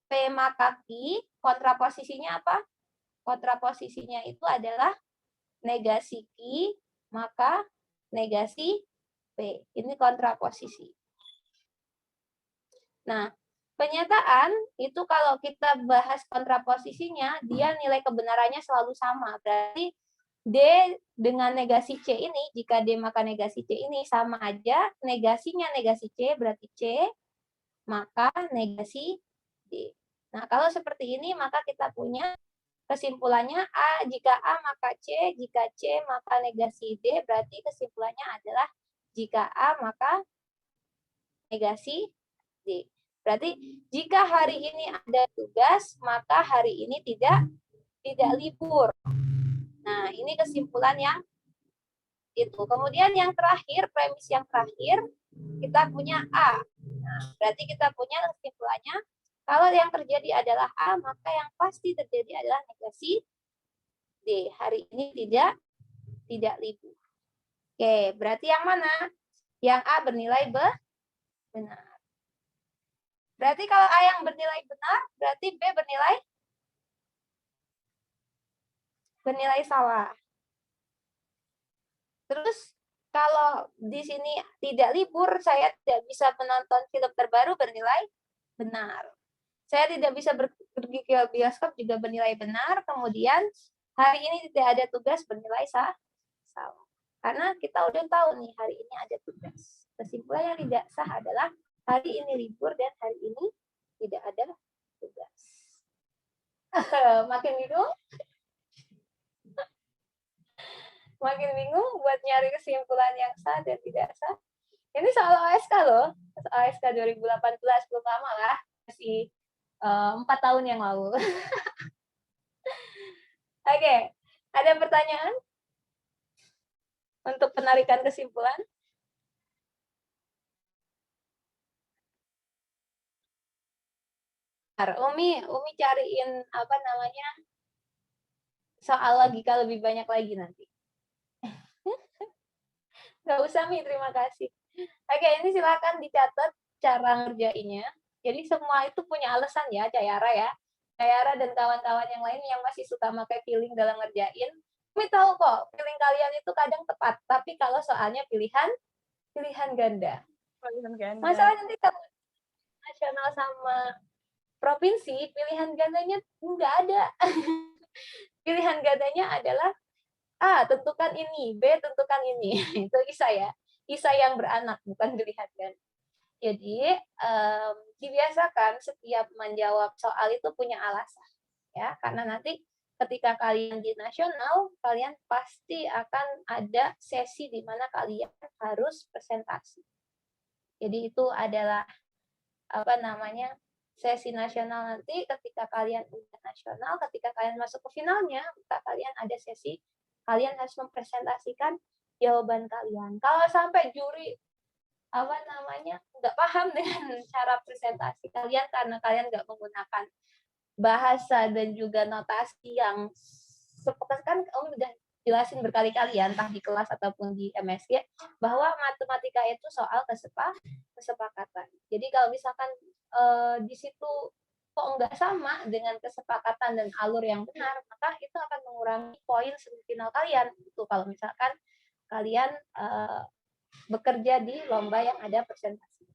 P maka Q, kontraposisinya apa? Kontraposisinya itu adalah negasi Q, maka negasi P. Ini kontraposisi. Nah, pernyataan itu kalau kita bahas kontraposisinya, dia nilai kebenarannya selalu sama. Berarti D dengan negasi C ini, jika D maka negasi C ini sama aja, negasinya negasi C berarti C, maka negasi D. Nah, kalau seperti ini, maka kita punya kesimpulannya A, jika A maka C, jika C maka negasi D, berarti kesimpulannya adalah jika A maka negasi D. Berarti jika hari ini ada tugas, maka hari ini tidak libur. Nah, ini kesimpulan yang itu. Kemudian yang terakhir, premis yang terakhir, kita punya A. Nah, berarti kita punya kesimpulannya, kalau yang terjadi adalah A, maka yang pasti terjadi adalah negasi D. Hari ini tidak libur. Oke, berarti yang mana? Yang A bernilai benar. Berarti kalau A yang bernilai benar, berarti B bernilai salah. Terus kalau di sini tidak libur, saya tidak bisa menonton film terbaru bernilai benar. Saya tidak bisa pergi ke bioskop juga bernilai benar. Kemudian hari ini tidak ada tugas bernilai salah. Karena kita udah tahu nih hari ini ada tugas. Kesimpulan yang tidak sah adalah hari ini libur dan hari ini tidak ada tugas. Makin bingung? Makin bingung buat nyari kesimpulan yang sah dan tidak sah. Ini soal OSK loh, OSK 2018, belum lama lah, masih 4 tahun yang lalu. Oke, ada pertanyaan untuk penarikan kesimpulan? Umi cariin apa namanya soal logika lebih banyak lagi nanti. Nggak usah Mi, terima kasih. Oke, ini silakan dicatat cara ngerjainnya. Jadi semua itu punya alasan ya, Cayara ya. Cayara dan kawan-kawan yang lain yang masih suka pakai feeling dalam ngerjain, Umi tahu kok, feeling kalian itu kadang tepat, tapi kalau soalnya pilihan ganda. Masalah nanti kalau nasional sama provinsi, pilihan gandanya nggak ada. Pilihan gandanya adalah A, tentukan ini, B, tentukan ini. Itu ISA ya. ISA yang beranak, bukan pilihan ganda. Jadi, dibiasakan setiap menjawab soal itu punya alasan. Ya, karena nanti ketika kalian di nasional, kalian pasti akan ada sesi di mana kalian harus presentasi. Jadi itu adalah apa namanya sesi nasional nanti ketika kalian udah nasional, ketika kalian masuk ke finalnya, maka kalian ada sesi kalian harus mempresentasikan jawaban kalian. Kalau sampai juri apa namanya nggak paham dengan cara presentasi kalian karena kalian nggak menggunakan bahasa dan juga notasi yang seperti kan Om udah jelasin berkali-kali ya, entah di kelas ataupun di MSG, bahwa matematika itu soal kesepakatan. Jadi kalau misalkan di situ kok nggak sama dengan kesepakatan dan alur yang benar, maka itu akan mengurangi poin semifinal kalian. Itu kalau misalkan kalian bekerja di lomba yang ada presentasi.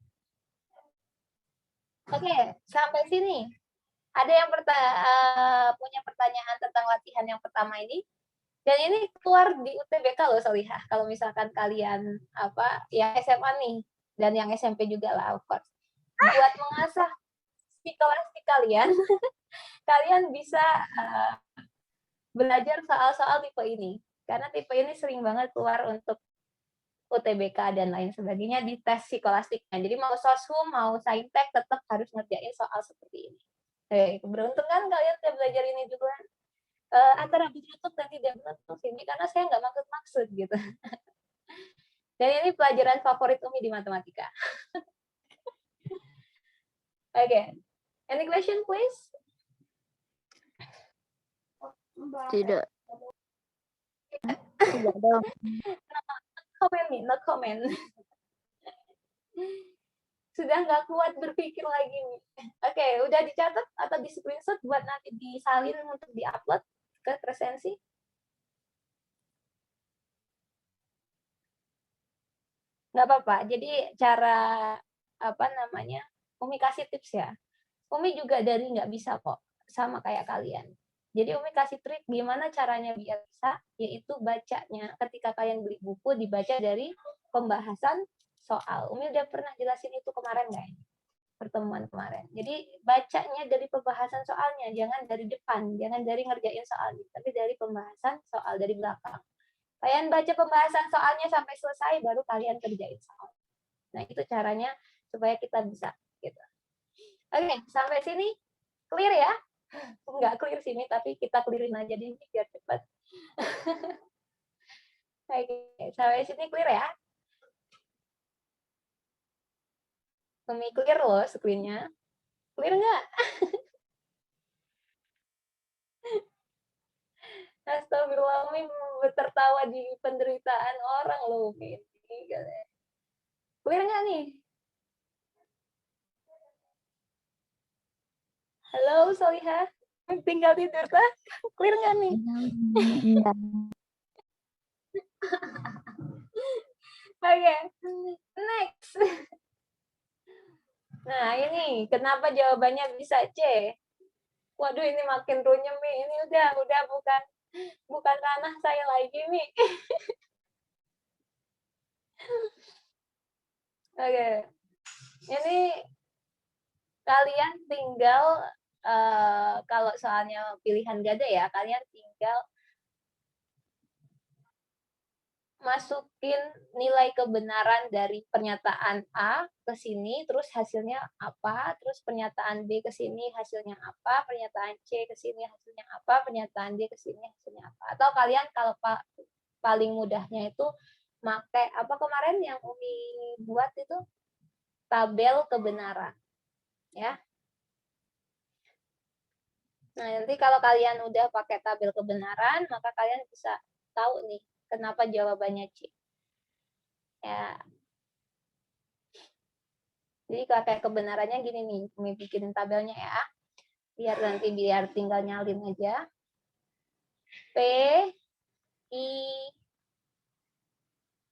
Oke, sampai sini. Ada yang punya pertanyaan tentang latihan yang pertama ini? Dan ini keluar di UTBK loh, Solihah. Kalau misalkan kalian yang SMA nih dan yang SMP juga lah, of course. Buat mengasah psikolastik kalian, kalian bisa belajar soal-soal tipe ini. Karena tipe ini sering banget keluar untuk UTBK dan lain sebagainya di tes psikolastiknya. Jadi mau soshum, mau saintek, tetap harus ngerjain soal seperti ini. Beruntung kan kalian udah belajar ini juga. Antara beruntung dan tidak beruntung ini karena saya nggak maksud gitu. Dan ini pelajaran favorit Umi di matematika. Oke. Any question please? Tidak. Tidak dong. No comment. Sudah nggak kuat berpikir lagi nih. Oke, udah dicatat atau di screenshot buat nanti disalin untuk diupload ke presensi? Nggak apa-apa. Jadi cara Umi kasih tips ya. Umi juga dari nggak bisa kok, sama kayak kalian. Jadi Umi kasih trik gimana caranya biar bisa, yaitu bacanya. Ketika kalian beli buku, dibaca dari pembahasan soal. Umi udah pernah jelasin itu kemarin nggak ya? Pertemuan kemarin. Jadi bacanya dari pembahasan soalnya, jangan dari depan, jangan dari ngerjain soal, tapi dari pembahasan soal dari belakang. Kalian baca pembahasan soalnya sampai selesai, baru kalian kerjain soal. Nah, itu caranya supaya kita bisa. Gitu. Oke, sampai sini clear ya? Nggak clear sini, tapi kita clearin aja deh biar cepat. Oke, sampai sini clear ya? Umi clear loh screen-nya. Clear nggak? Astagfirullah, Umi tertawa di penderitaan orang loh, Umi. Clear nggak nih? Halo, Solihah. Tinggal tidur, tah? Clear nggak nih? Enggak. Oke, next. Nah, ini kenapa jawabannya bisa C? Waduh, ini makin runyem nih. Ini udah bukan ranah saya lagi nih. Oke. Ini kalian tinggal kalau soalnya pilihan gada ya, kalian tinggal masukin nilai kebenaran dari pernyataan A ke sini, terus hasilnya apa, terus pernyataan B ke sini hasilnya apa, pernyataan C ke sini hasilnya apa, pernyataan D ke sini hasilnya apa. Atau kalian kalau paling mudahnya itu pakai apa kemarin yang Umi buat itu tabel kebenaran. Ya. Nah, nanti kalau kalian udah pakai tabel kebenaran, maka kalian bisa tahu nih kenapa jawabannya C. Ya. Jadi kayak kebenarannya gini nih, Umi bikin tabelnya ya. Biar tinggal nyalin aja. P, I,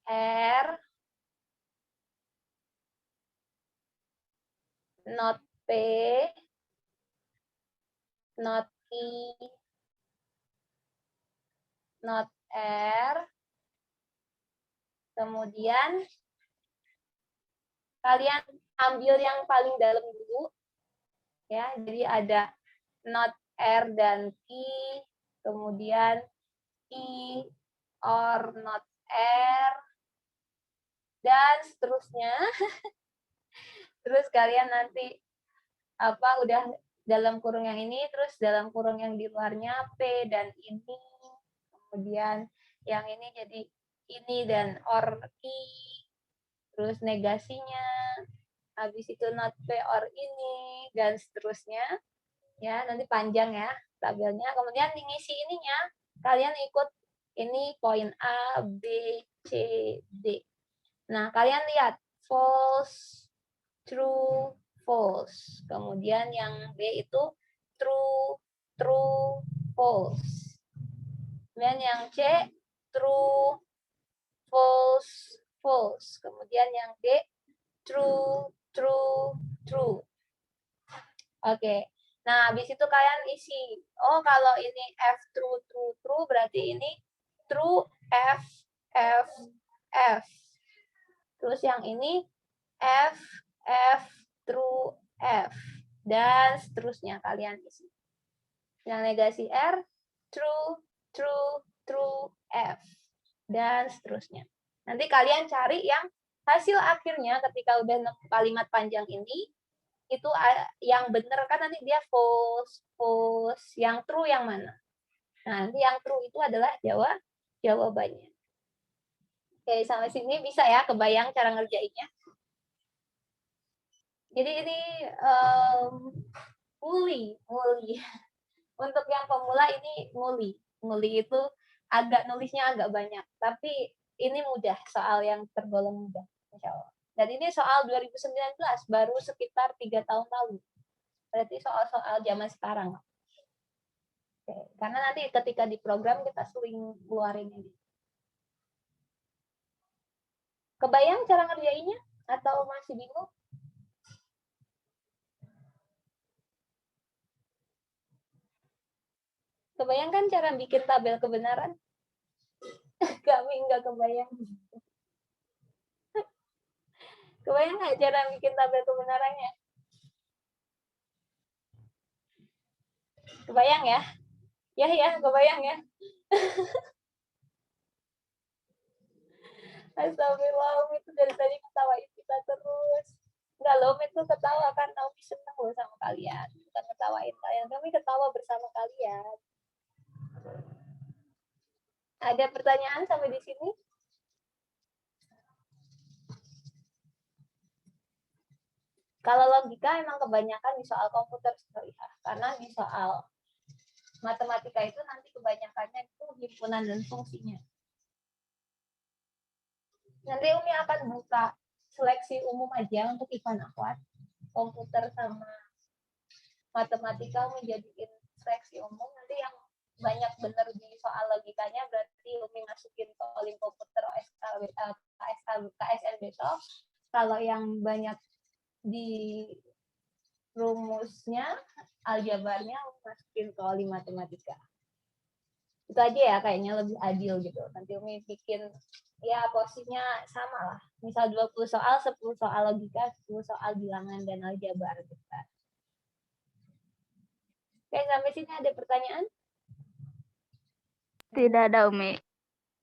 R, not P, not I, not R, kemudian kalian ambil yang paling dalam dulu, ya. Jadi ada not R dan I, kemudian I or not R, dan seterusnya. Terus kalian nanti udah dalam kurung yang ini, terus dalam kurung yang di luarnya P dan ini, kemudian yang ini jadi ini dan or I, terus negasinya, habis itu not P or ini, dan seterusnya. Ya, nanti panjang ya tabelnya. Kemudian ngisi ininya, kalian ikut ini poin A, B, C, D. Nah, kalian lihat false, true, false. Kemudian yang B itu true, true, false. Kemudian yang C true, false, false. Kemudian yang D true, true, true. Oke. Nah, habis itu kalian isi. Oh, kalau ini F true, true, true, berarti ini true F, F, F. Terus yang ini F, F, true, F. Dan seterusnya kalian isi. Yang negasi R, true, true, true, F. Dan seterusnya. Nanti kalian cari yang hasil akhirnya ketika udah nemu kalimat panjang ini, itu yang benar kan nanti dia false, false. Yang true yang mana? Nah, nanti yang true itu adalah jawabannya. Oke, sampai sini bisa ya kebayang cara ngerjainnya. Jadi ini muli. Untuk yang pemula ini muli. Muli itu nulisnya agak banyak, tapi ini mudah, soal yang tergolong mudah, insya Allah. Dan ini soal 2019, baru sekitar 3 tahun lalu. Berarti soal-soal zaman sekarang. Oke. Karena nanti ketika di program kita sering keluarin ini. Kebayang cara ngerjainnya? Atau masih bingung? Kebayang kan cara bikin tabel kebenaran? Kami nggak kebayang. Kebayang nggak cara bikin tabel kebenarannya? Kebayang ya? Ya, kebayang ya? Astagfirullah, Umi itu dari tadi ketawain kita terus. Enggak loh, Umi itu ketawa karena Umi senang loh sama kalian. Bukan ketawain kalian, kami ketawa bersama kalian. Ada pertanyaan sampai di sini? Kalau logika emang kebanyakan di soal komputer sekali ya. Karena di soal matematika itu nanti kebanyakannya itu himpunan dan fungsinya. Nanti Umi akan buka seleksi umum aja untuk Ivan Akhwat. Komputer sama matematika Umi jadiin seleksi umum. Nanti yang banyak bener di soal logikanya berarti Umi masukin calling komputer KSN besok. Kalau yang banyak di rumusnya, aljabarnya masukin calling matematika. Itu aja ya, kayaknya lebih adil gitu. Nanti Umi bikin ya porsinya sama lah. Misal 20 soal, 10 soal logika, 10 soal bilangan dan aljabar gitu. Oke, sampai sini ada pertanyaan? Tidak ada, Umi.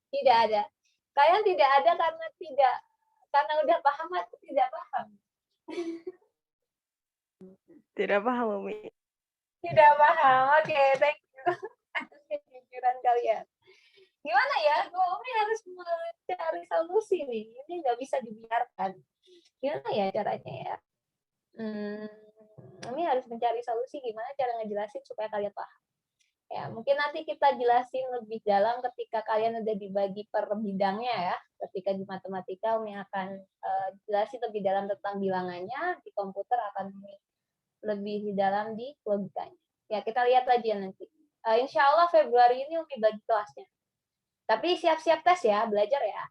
Tidak ada. Kalian tidak ada karena udah paham atau tidak paham? Tidak paham, Umi. Tidak paham. Oke, thank you atas kejujuran kalian. Gimana ya? Umi harus mencari solusi nih. Ini nggak bisa dibiarkan. Gimana ya caranya ya? Umi harus mencari solusi gimana cara ngejelasin supaya kalian paham. Ya, mungkin nanti kita jelasin lebih dalam ketika kalian udah dibagi per bidangnya ya. Ketika di matematika Umi akan jelasin lebih dalam tentang bilangannya, di komputer akan lebih dalam di logikanya. Ya, kita lihat aja nanti. Insya Allah Februari ini Umi bagi kelasnya. Tapi siap-siap tes ya, belajar ya.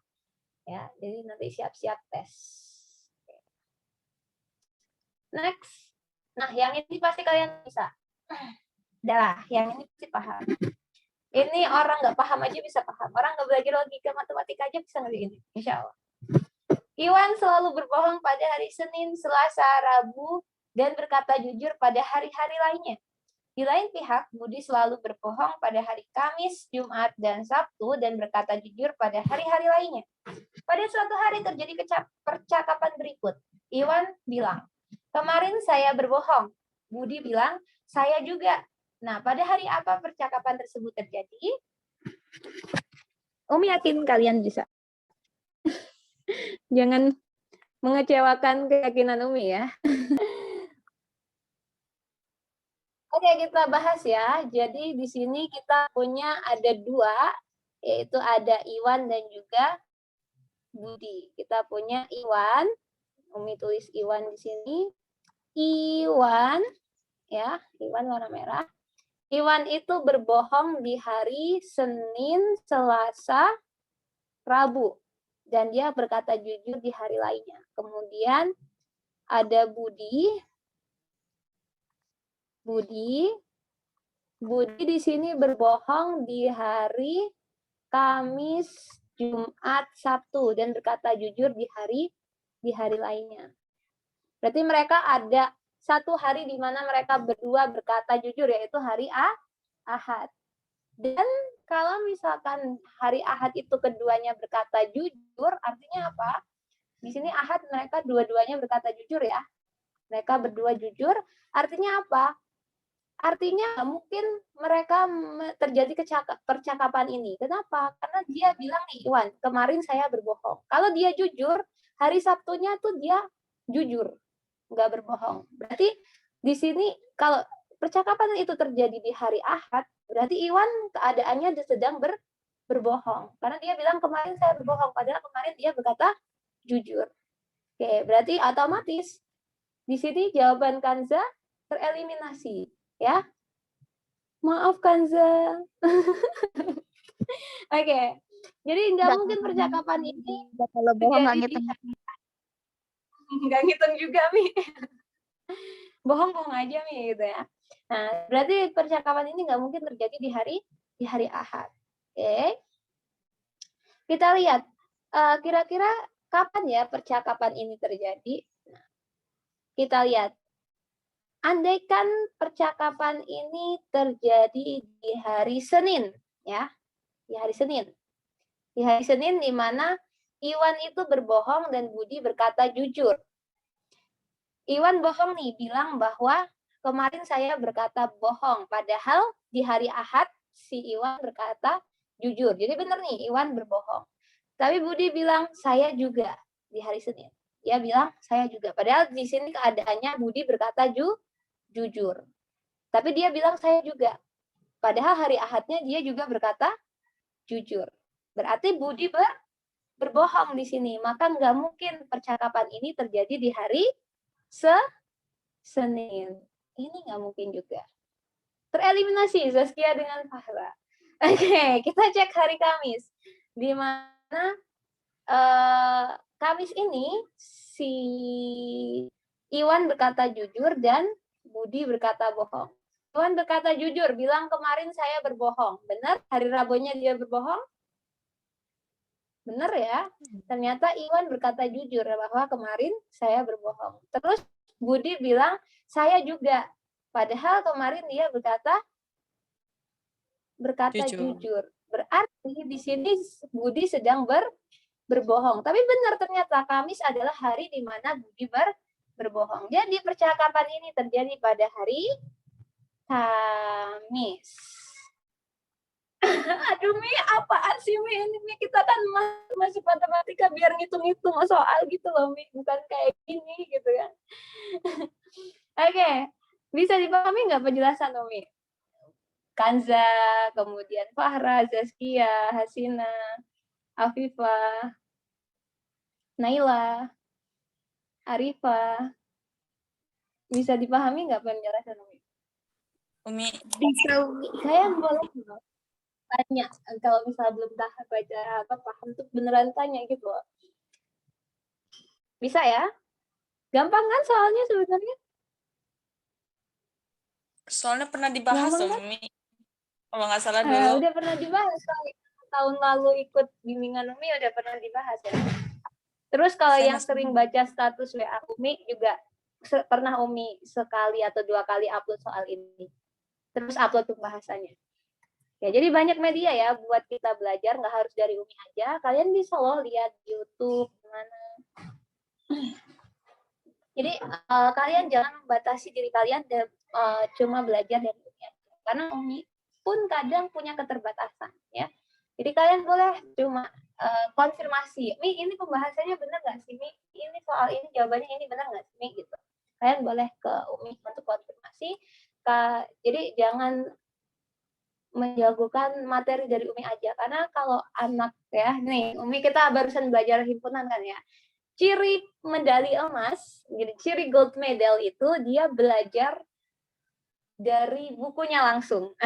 Ya, jadi nanti siap-siap tes. Next. Nah, yang ini pasti kalian bisa. Dah, yang ini pasti paham. Ini orang nggak paham aja bisa paham. Orang nggak belajar logika matematika aja bisa ngerti ini. Insya Allah. Iwan selalu berbohong pada hari Senin, Selasa, Rabu, dan berkata jujur pada hari-hari lainnya. Di lain pihak, Budi selalu berbohong pada hari Kamis, Jumat, dan Sabtu, dan berkata jujur pada hari-hari lainnya. Pada suatu hari terjadi percakapan berikut. Iwan bilang, kemarin saya berbohong. Budi bilang, saya juga. Nah, pada hari apa percakapan tersebut terjadi? Umi yakin kalian bisa. Jangan mengecewakan keyakinan Umi ya. Oke, kita bahas ya. Jadi di sini kita punya ada dua, yaitu ada Iwan dan juga Budi. Kita punya Iwan. Umi tulis Iwan di sini. Iwan, ya, Iwan warna merah. Iwan itu berbohong di hari Senin, Selasa, Rabu. Dan dia berkata jujur di hari lainnya. Kemudian ada Budi. Budi di sini berbohong di hari Kamis, Jumat, Sabtu. Dan berkata jujur di hari lainnya. Berarti mereka ada satu hari di mana mereka berdua berkata jujur, yaitu hari Ahad. Dan kalau misalkan hari Ahad itu keduanya berkata jujur, artinya apa? Di sini Ahad mereka dua-duanya berkata jujur ya. Mereka berdua jujur, artinya apa? Artinya mungkin mereka terjadi percakapan ini. Kenapa? Karena dia bilang nih, Iwan, kemarin saya berbohong. Kalau dia jujur, hari Sabtunya tuh dia jujur. Nggak berbohong. Berarti di sini kalau percakapan itu terjadi di hari Ahad, berarti Iwan keadaannya sedang berbohong. Karena dia bilang kemarin saya berbohong, padahal kemarin dia berkata jujur. Oke, berarti otomatis di sini jawaban Kanza tereliminasi, ya. Maaf Kanza. Oke. Jadi nggak mungkin percakapan ini kalau bohong nggak terjadi ngitung. nggak ngitung juga, Mi. bohong-bohong aja nih gitu ya. Nah, berarti percakapan ini nggak mungkin terjadi di hari Ahad. Oke. Kita lihat kira-kira kapan ya percakapan ini terjadi. Nah, kita lihat. Andaikan percakapan ini terjadi di hari Senin, ya, di hari Senin. Di hari Senin di mana Iwan itu berbohong dan Budi berkata jujur. Iwan bohong nih, bilang bahwa kemarin saya berkata bohong, padahal di hari Ahad si Iwan berkata jujur. Jadi benar nih, Iwan berbohong. Tapi Budi bilang saya juga di hari Senin. Dia bilang saya juga. Padahal di sini keadaannya Budi berkata jujur. Tapi dia bilang saya juga. Padahal hari Ahadnya dia juga berkata jujur. Berarti Budi berbohong di sini. Maka nggak mungkin percakapan ini terjadi di hari Senin. Ini nggak mungkin juga. Tereliminasi Zaskia dengan Fahra. Oke, kita cek hari Kamis. Di mana Kamis ini si Iwan berkata jujur dan Budi berkata bohong. Iwan berkata jujur, bilang kemarin saya berbohong. Benar? Hari Rabunya dia berbohong? Benar ya? Ternyata Iwan berkata jujur bahwa kemarin saya berbohong. Terus Budi bilang saya juga. Padahal kemarin dia berkata jujur. Berarti di sini Budi sedang berbohong. Tapi benar ternyata Kamis adalah hari di mana Budi berbohong. Jadi percakapan ini terjadi pada hari Kamis. Aduh Mi, apaan sih Mi? Ini Mi, kita kan masih matematika biar ngitung-ngitung soal gitu loh Mi. Bukan kayak gini gitu kan. Oke, bisa dipahami nggak penjelasan Mi? Kanza, kemudian Fahra, Zaskia, Hasina, Afifah, Naila, Arifah. Bisa dipahami nggak penjelasan Umi? Umi, Bisa Umi. Saya boleh tanya kalau misalnya belum tahu baca paham tuh beneran tanya gitu loh. Bisa ya? Gampang kan soalnya sebenarnya? soalnya pernah dibahas Gampang loh, kan? Umi. Kalau nggak salah dulu. Udah pernah dibahas kali. Tahun lalu ikut bimbingan Umi udah pernah dibahas ya. Terus kalau Saya yang sering baca status WA Umi juga pernah Umi sekali atau 2 kali upload soal ini. Terus upload pembahasannya. Ya, jadi banyak media ya buat kita belajar, nggak harus dari Umi aja. Kalian bisa loh lihat di YouTube gimana. Jadi kalian jangan membatasi diri kalian cuma belajar dari Umi aja. Karena Umi pun kadang punya keterbatasan ya. Jadi kalian boleh cuma konfirmasi, Mi ini pembahasannya benar nggak sih Mi? Ini soal ini jawabannya ini benar nggak sih Mi? Gitu. Kalian boleh ke Umi untuk konfirmasi. Jadi jangan menjagokan materi dari Umi aja, karena kalau anak ya nih Umi kita barusan belajar himpunan kan ya, ciri medali emas, jadi ciri gold medal itu dia belajar dari bukunya langsung.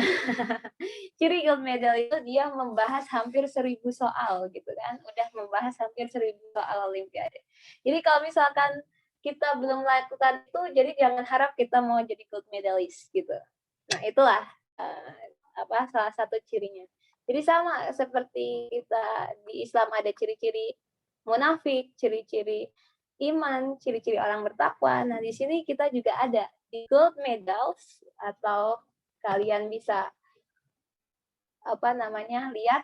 Ciri gold medal itu dia membahas hampir 1000 soal gitu kan, udah membahas hampir 1000 soal olimpiade. Jadi kalau misalkan kita belum melakukan itu, jadi jangan harap kita mau jadi gold medalist gitu. Nah itulah salah satu cirinya. Jadi sama seperti kita di Islam ada ciri-ciri munafik, ciri-ciri iman, ciri-ciri orang bertakwa. Nah, di sini kita juga ada di gold medals, atau kalian bisa lihat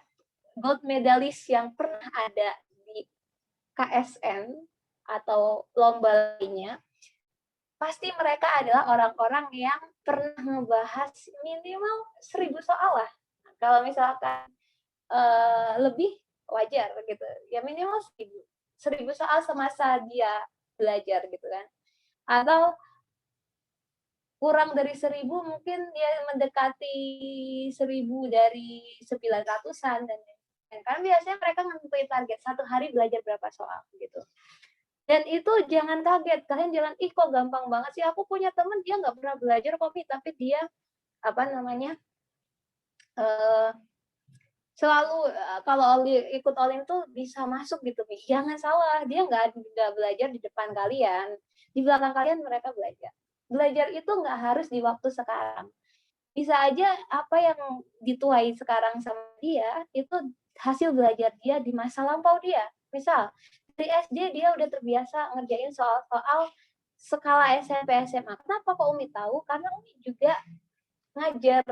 gold medalist yang pernah ada di KSN atau lomba lainnya. Pasti mereka adalah orang-orang yang pernah membahas minimal 1000 soal lah. Kalau misalkan lebih wajar gitu, ya minimal 1000 soal semasa dia belajar gitu kan. Atau kurang dari 1000 mungkin dia mendekati 1000 dari 900-an dan kan biasanya mereka nentuin target 1 hari belajar berapa soal gitu. Dan itu jangan kaget, kalian jangan, ih kok gampang banget sih, aku punya temen dia nggak pernah belajar kopi, tapi dia selalu kalau ikut olim tuh bisa masuk gitu. Jangan salah, dia nggak belajar di depan kalian, di belakang kalian mereka belajar. belajar itu nggak harus di waktu sekarang. Bisa aja apa yang dituai sekarang sama dia, itu hasil belajar dia di masa lampau dia. Misal, dari SD dia udah terbiasa ngerjain soal-soal skala SMP, SMA. Kenapa kok Umi tahu? Karena Umi juga ngajar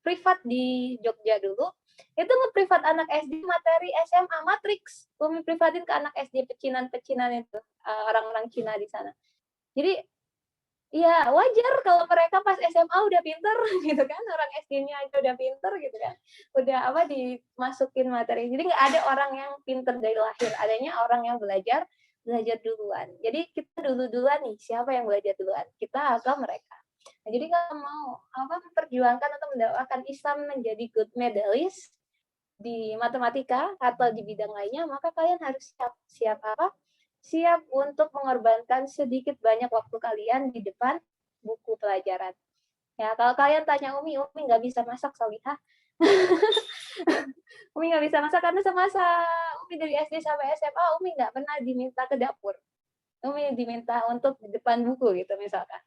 privat di Jogja dulu. Itu ngeprivat anak SD materi SMA matriks. Umi privatin ke anak SD pecinan-pecinan itu, orang-orang Cina di sana. Jadi ya wajar kalau mereka pas SMA udah pinter gitu kan, orang SD-nya aja udah pinter gitu kan, udah dimasukin materi. Jadi nggak ada orang yang pinter dari lahir, adanya orang yang belajar duluan. Jadi kita duluan nih, siapa yang belajar duluan, kita atau mereka. Nah, jadi kalau mau memperjuangkan atau mendakwakan Islam menjadi good medalist di matematika atau di bidang lainnya, maka kalian harus siap untuk mengorbankan sedikit banyak waktu kalian di depan buku pelajaran. Ya, kalau kalian tanya Umi nggak bisa masak, Solihah. Umi nggak bisa masak karena semasa Umi dari SD sampai SMA, Umi nggak pernah diminta ke dapur. Umi diminta untuk di depan buku gitu misalkan.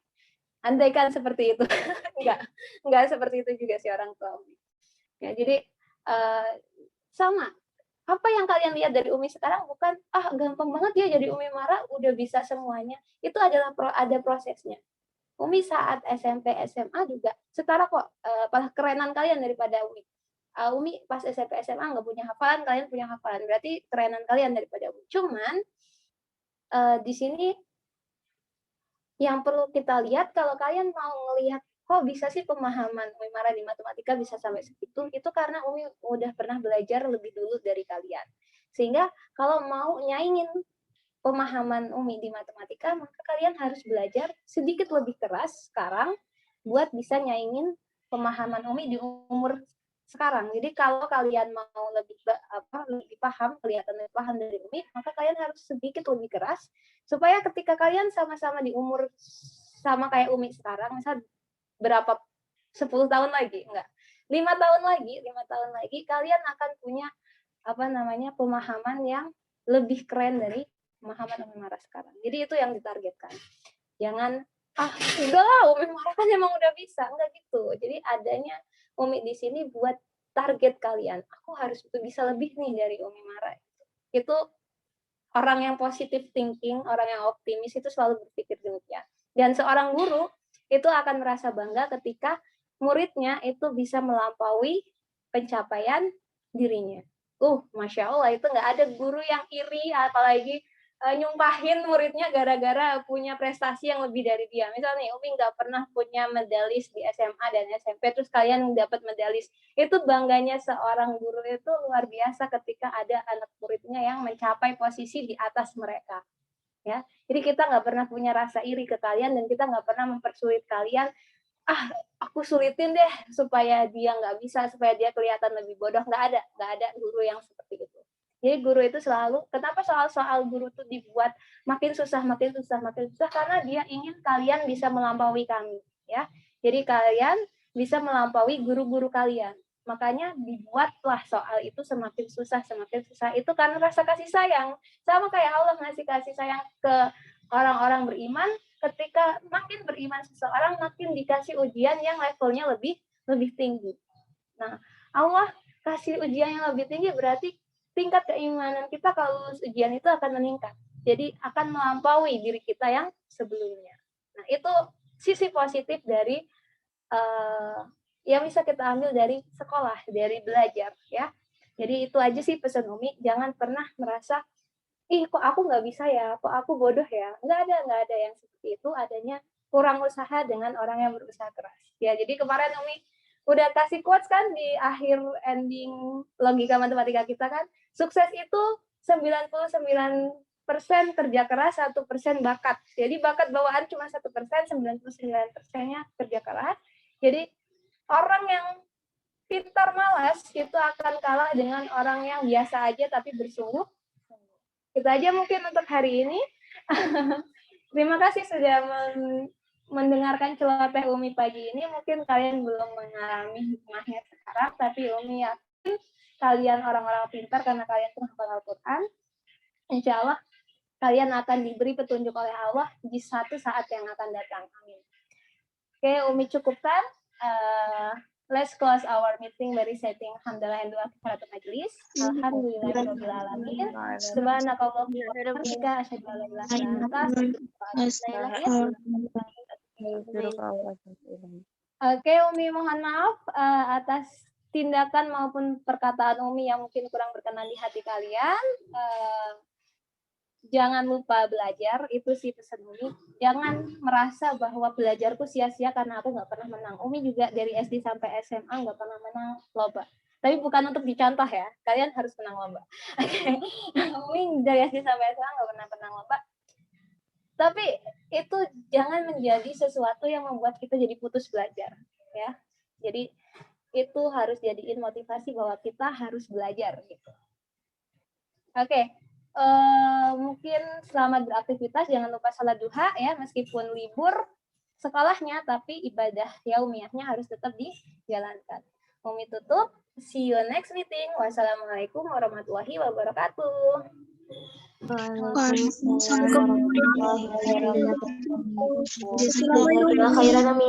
Andaikan seperti itu. Enggak seperti itu juga sih orang tua Umi. Ya, jadi sama. Apa yang kalian lihat dari Umi sekarang bukan gampang banget ya jadi Umi Mara udah bisa semuanya. Itu adalah ada prosesnya. Umi saat SMP SMA juga setara kok, malah kerenan kalian daripada Umi. Umi pas SMP SMA nggak punya hafalan, kalian punya hafalan, berarti kerenan kalian daripada Umi. Cuman di sini yang perlu kita lihat, kalau kalian mau ngelihat kok bisa sih pemahaman Umi Mara di matematika bisa sampai segitu, itu karena Umi udah pernah belajar lebih dulu dari kalian. Sehingga kalau mau nyaingin pemahaman Umi di matematika, maka kalian harus belajar sedikit lebih keras sekarang buat bisa nyaingin pemahaman Umi di umur sekarang. Jadi kalau kalian mau lebih paham, kelihatan lebih paham dari Umi, maka kalian harus sedikit lebih keras supaya ketika kalian sama-sama di umur sama kayak Umi sekarang, misal berapa 10 tahun lagi, enggak, 5 tahun lagi kalian akan punya pemahaman yang lebih keren dari pemahaman Umi Mara sekarang. Jadi itu yang ditargetkan. Jangan udahlah Umi Mara kan emang udah bisa, enggak gitu. Jadi adanya Umi di sini buat target kalian. Aku harus bisa lebih nih dari Umi Mara. Itu orang yang positive thinking, orang yang optimis itu selalu berpikir demikian. Dan seorang guru itu akan merasa bangga ketika muridnya itu bisa melampaui pencapaian dirinya. Masya Allah, itu nggak ada guru yang iri, apalagi nyumpahin muridnya gara-gara punya prestasi yang lebih dari dia. Misalnya Umi nggak pernah punya medalis di SMA dan SMP, terus kalian dapat medalis. Itu bangganya seorang guru itu luar biasa ketika ada anak muridnya yang mencapai posisi di atas mereka. Ya, jadi kita nggak pernah punya rasa iri ke kalian dan kita nggak pernah mempersulit kalian. Aku sulitin deh supaya dia nggak bisa, supaya dia kelihatan lebih bodoh. Nggak ada guru yang seperti itu. Jadi guru itu selalu, kenapa soal guru itu dibuat makin susah, karena dia ingin kalian bisa melampaui kami, ya. Jadi kalian bisa melampaui guru-guru kalian. Makanya dibuatlah soal itu semakin susah. Itu karena rasa kasih sayang. Sama kayak Allah ngasih kasih sayang ke orang-orang beriman, ketika makin beriman seseorang, makin dikasih ujian yang levelnya lebih tinggi. Nah, Allah kasih ujian yang lebih tinggi berarti tingkat keimanan kita kalau lulus ujian itu akan meningkat. Jadi akan melampaui diri kita yang sebelumnya. Nah, itu sisi positif dari yang bisa kita ambil dari sekolah, dari belajar, ya. Jadi itu aja sih pesan Umi, jangan pernah merasa, kok aku nggak bisa ya, kok aku bodoh ya. Nggak ada yang seperti itu, adanya kurang usaha dengan orang yang berusaha keras. Ya, jadi kemarin Umi udah kasih quotes kan di akhir ending logika matematika kita kan, sukses itu 99% kerja keras, 1% bakat. Jadi bakat bawaan cuma 1%, 99%-nya kerja keras. Jadi orang yang pintar malas itu akan kalah dengan orang yang biasa aja tapi bersungguh. Itu aja mungkin untuk hari ini. Terima kasih sudah mendengarkan celoteh Umi pagi ini. Mungkin kalian belum mengalami hikmahnya sekarang, tapi Umi yakin kalian orang-orang pintar karena kalian menghafal Al-Quran. Insya Allah kalian akan diberi petunjuk oleh Allah di satu saat yang akan datang. Amin. Oke, Umi cukupkan. Let's close our meeting by reciting hamdalah and doa kifaratul majlis. Alhamdulillahirabbil alamin. Subhanakallahumma wa bihamdika asyhadu an la ilaha illa anta astaghfiruka wa atubu ilaik. Oke, Umi mohon maaf atas tindakan maupun perkataan Umi yang mungkin kurang berkenan di hati kalian. Jangan lupa belajar, itu sih pesan Umi. Jangan merasa bahwa belajarku sia-sia karena aku nggak pernah menang. Umi juga dari SD sampai SMA nggak pernah menang lomba. Tapi bukan untuk dicontoh ya, kalian harus menang lomba. Umi dari SD sampai SMA nggak pernah menang lomba. Tapi itu jangan menjadi sesuatu yang membuat kita jadi putus belajar, ya. Jadi itu harus jadiin motivasi bahwa kita harus belajar gitu. Oke. Mungkin selamat beraktivitas, jangan lupa salat duha ya, meskipun libur sekolahnya tapi ibadah yaumiyahnya harus tetap dijalankan. Umi tutup, see you next meeting. Wassalamualaikum warahmatullahi wabarakatuh. Waalaikumsalam warahmatullahi wabarakatuh. Jazakallahu khairan.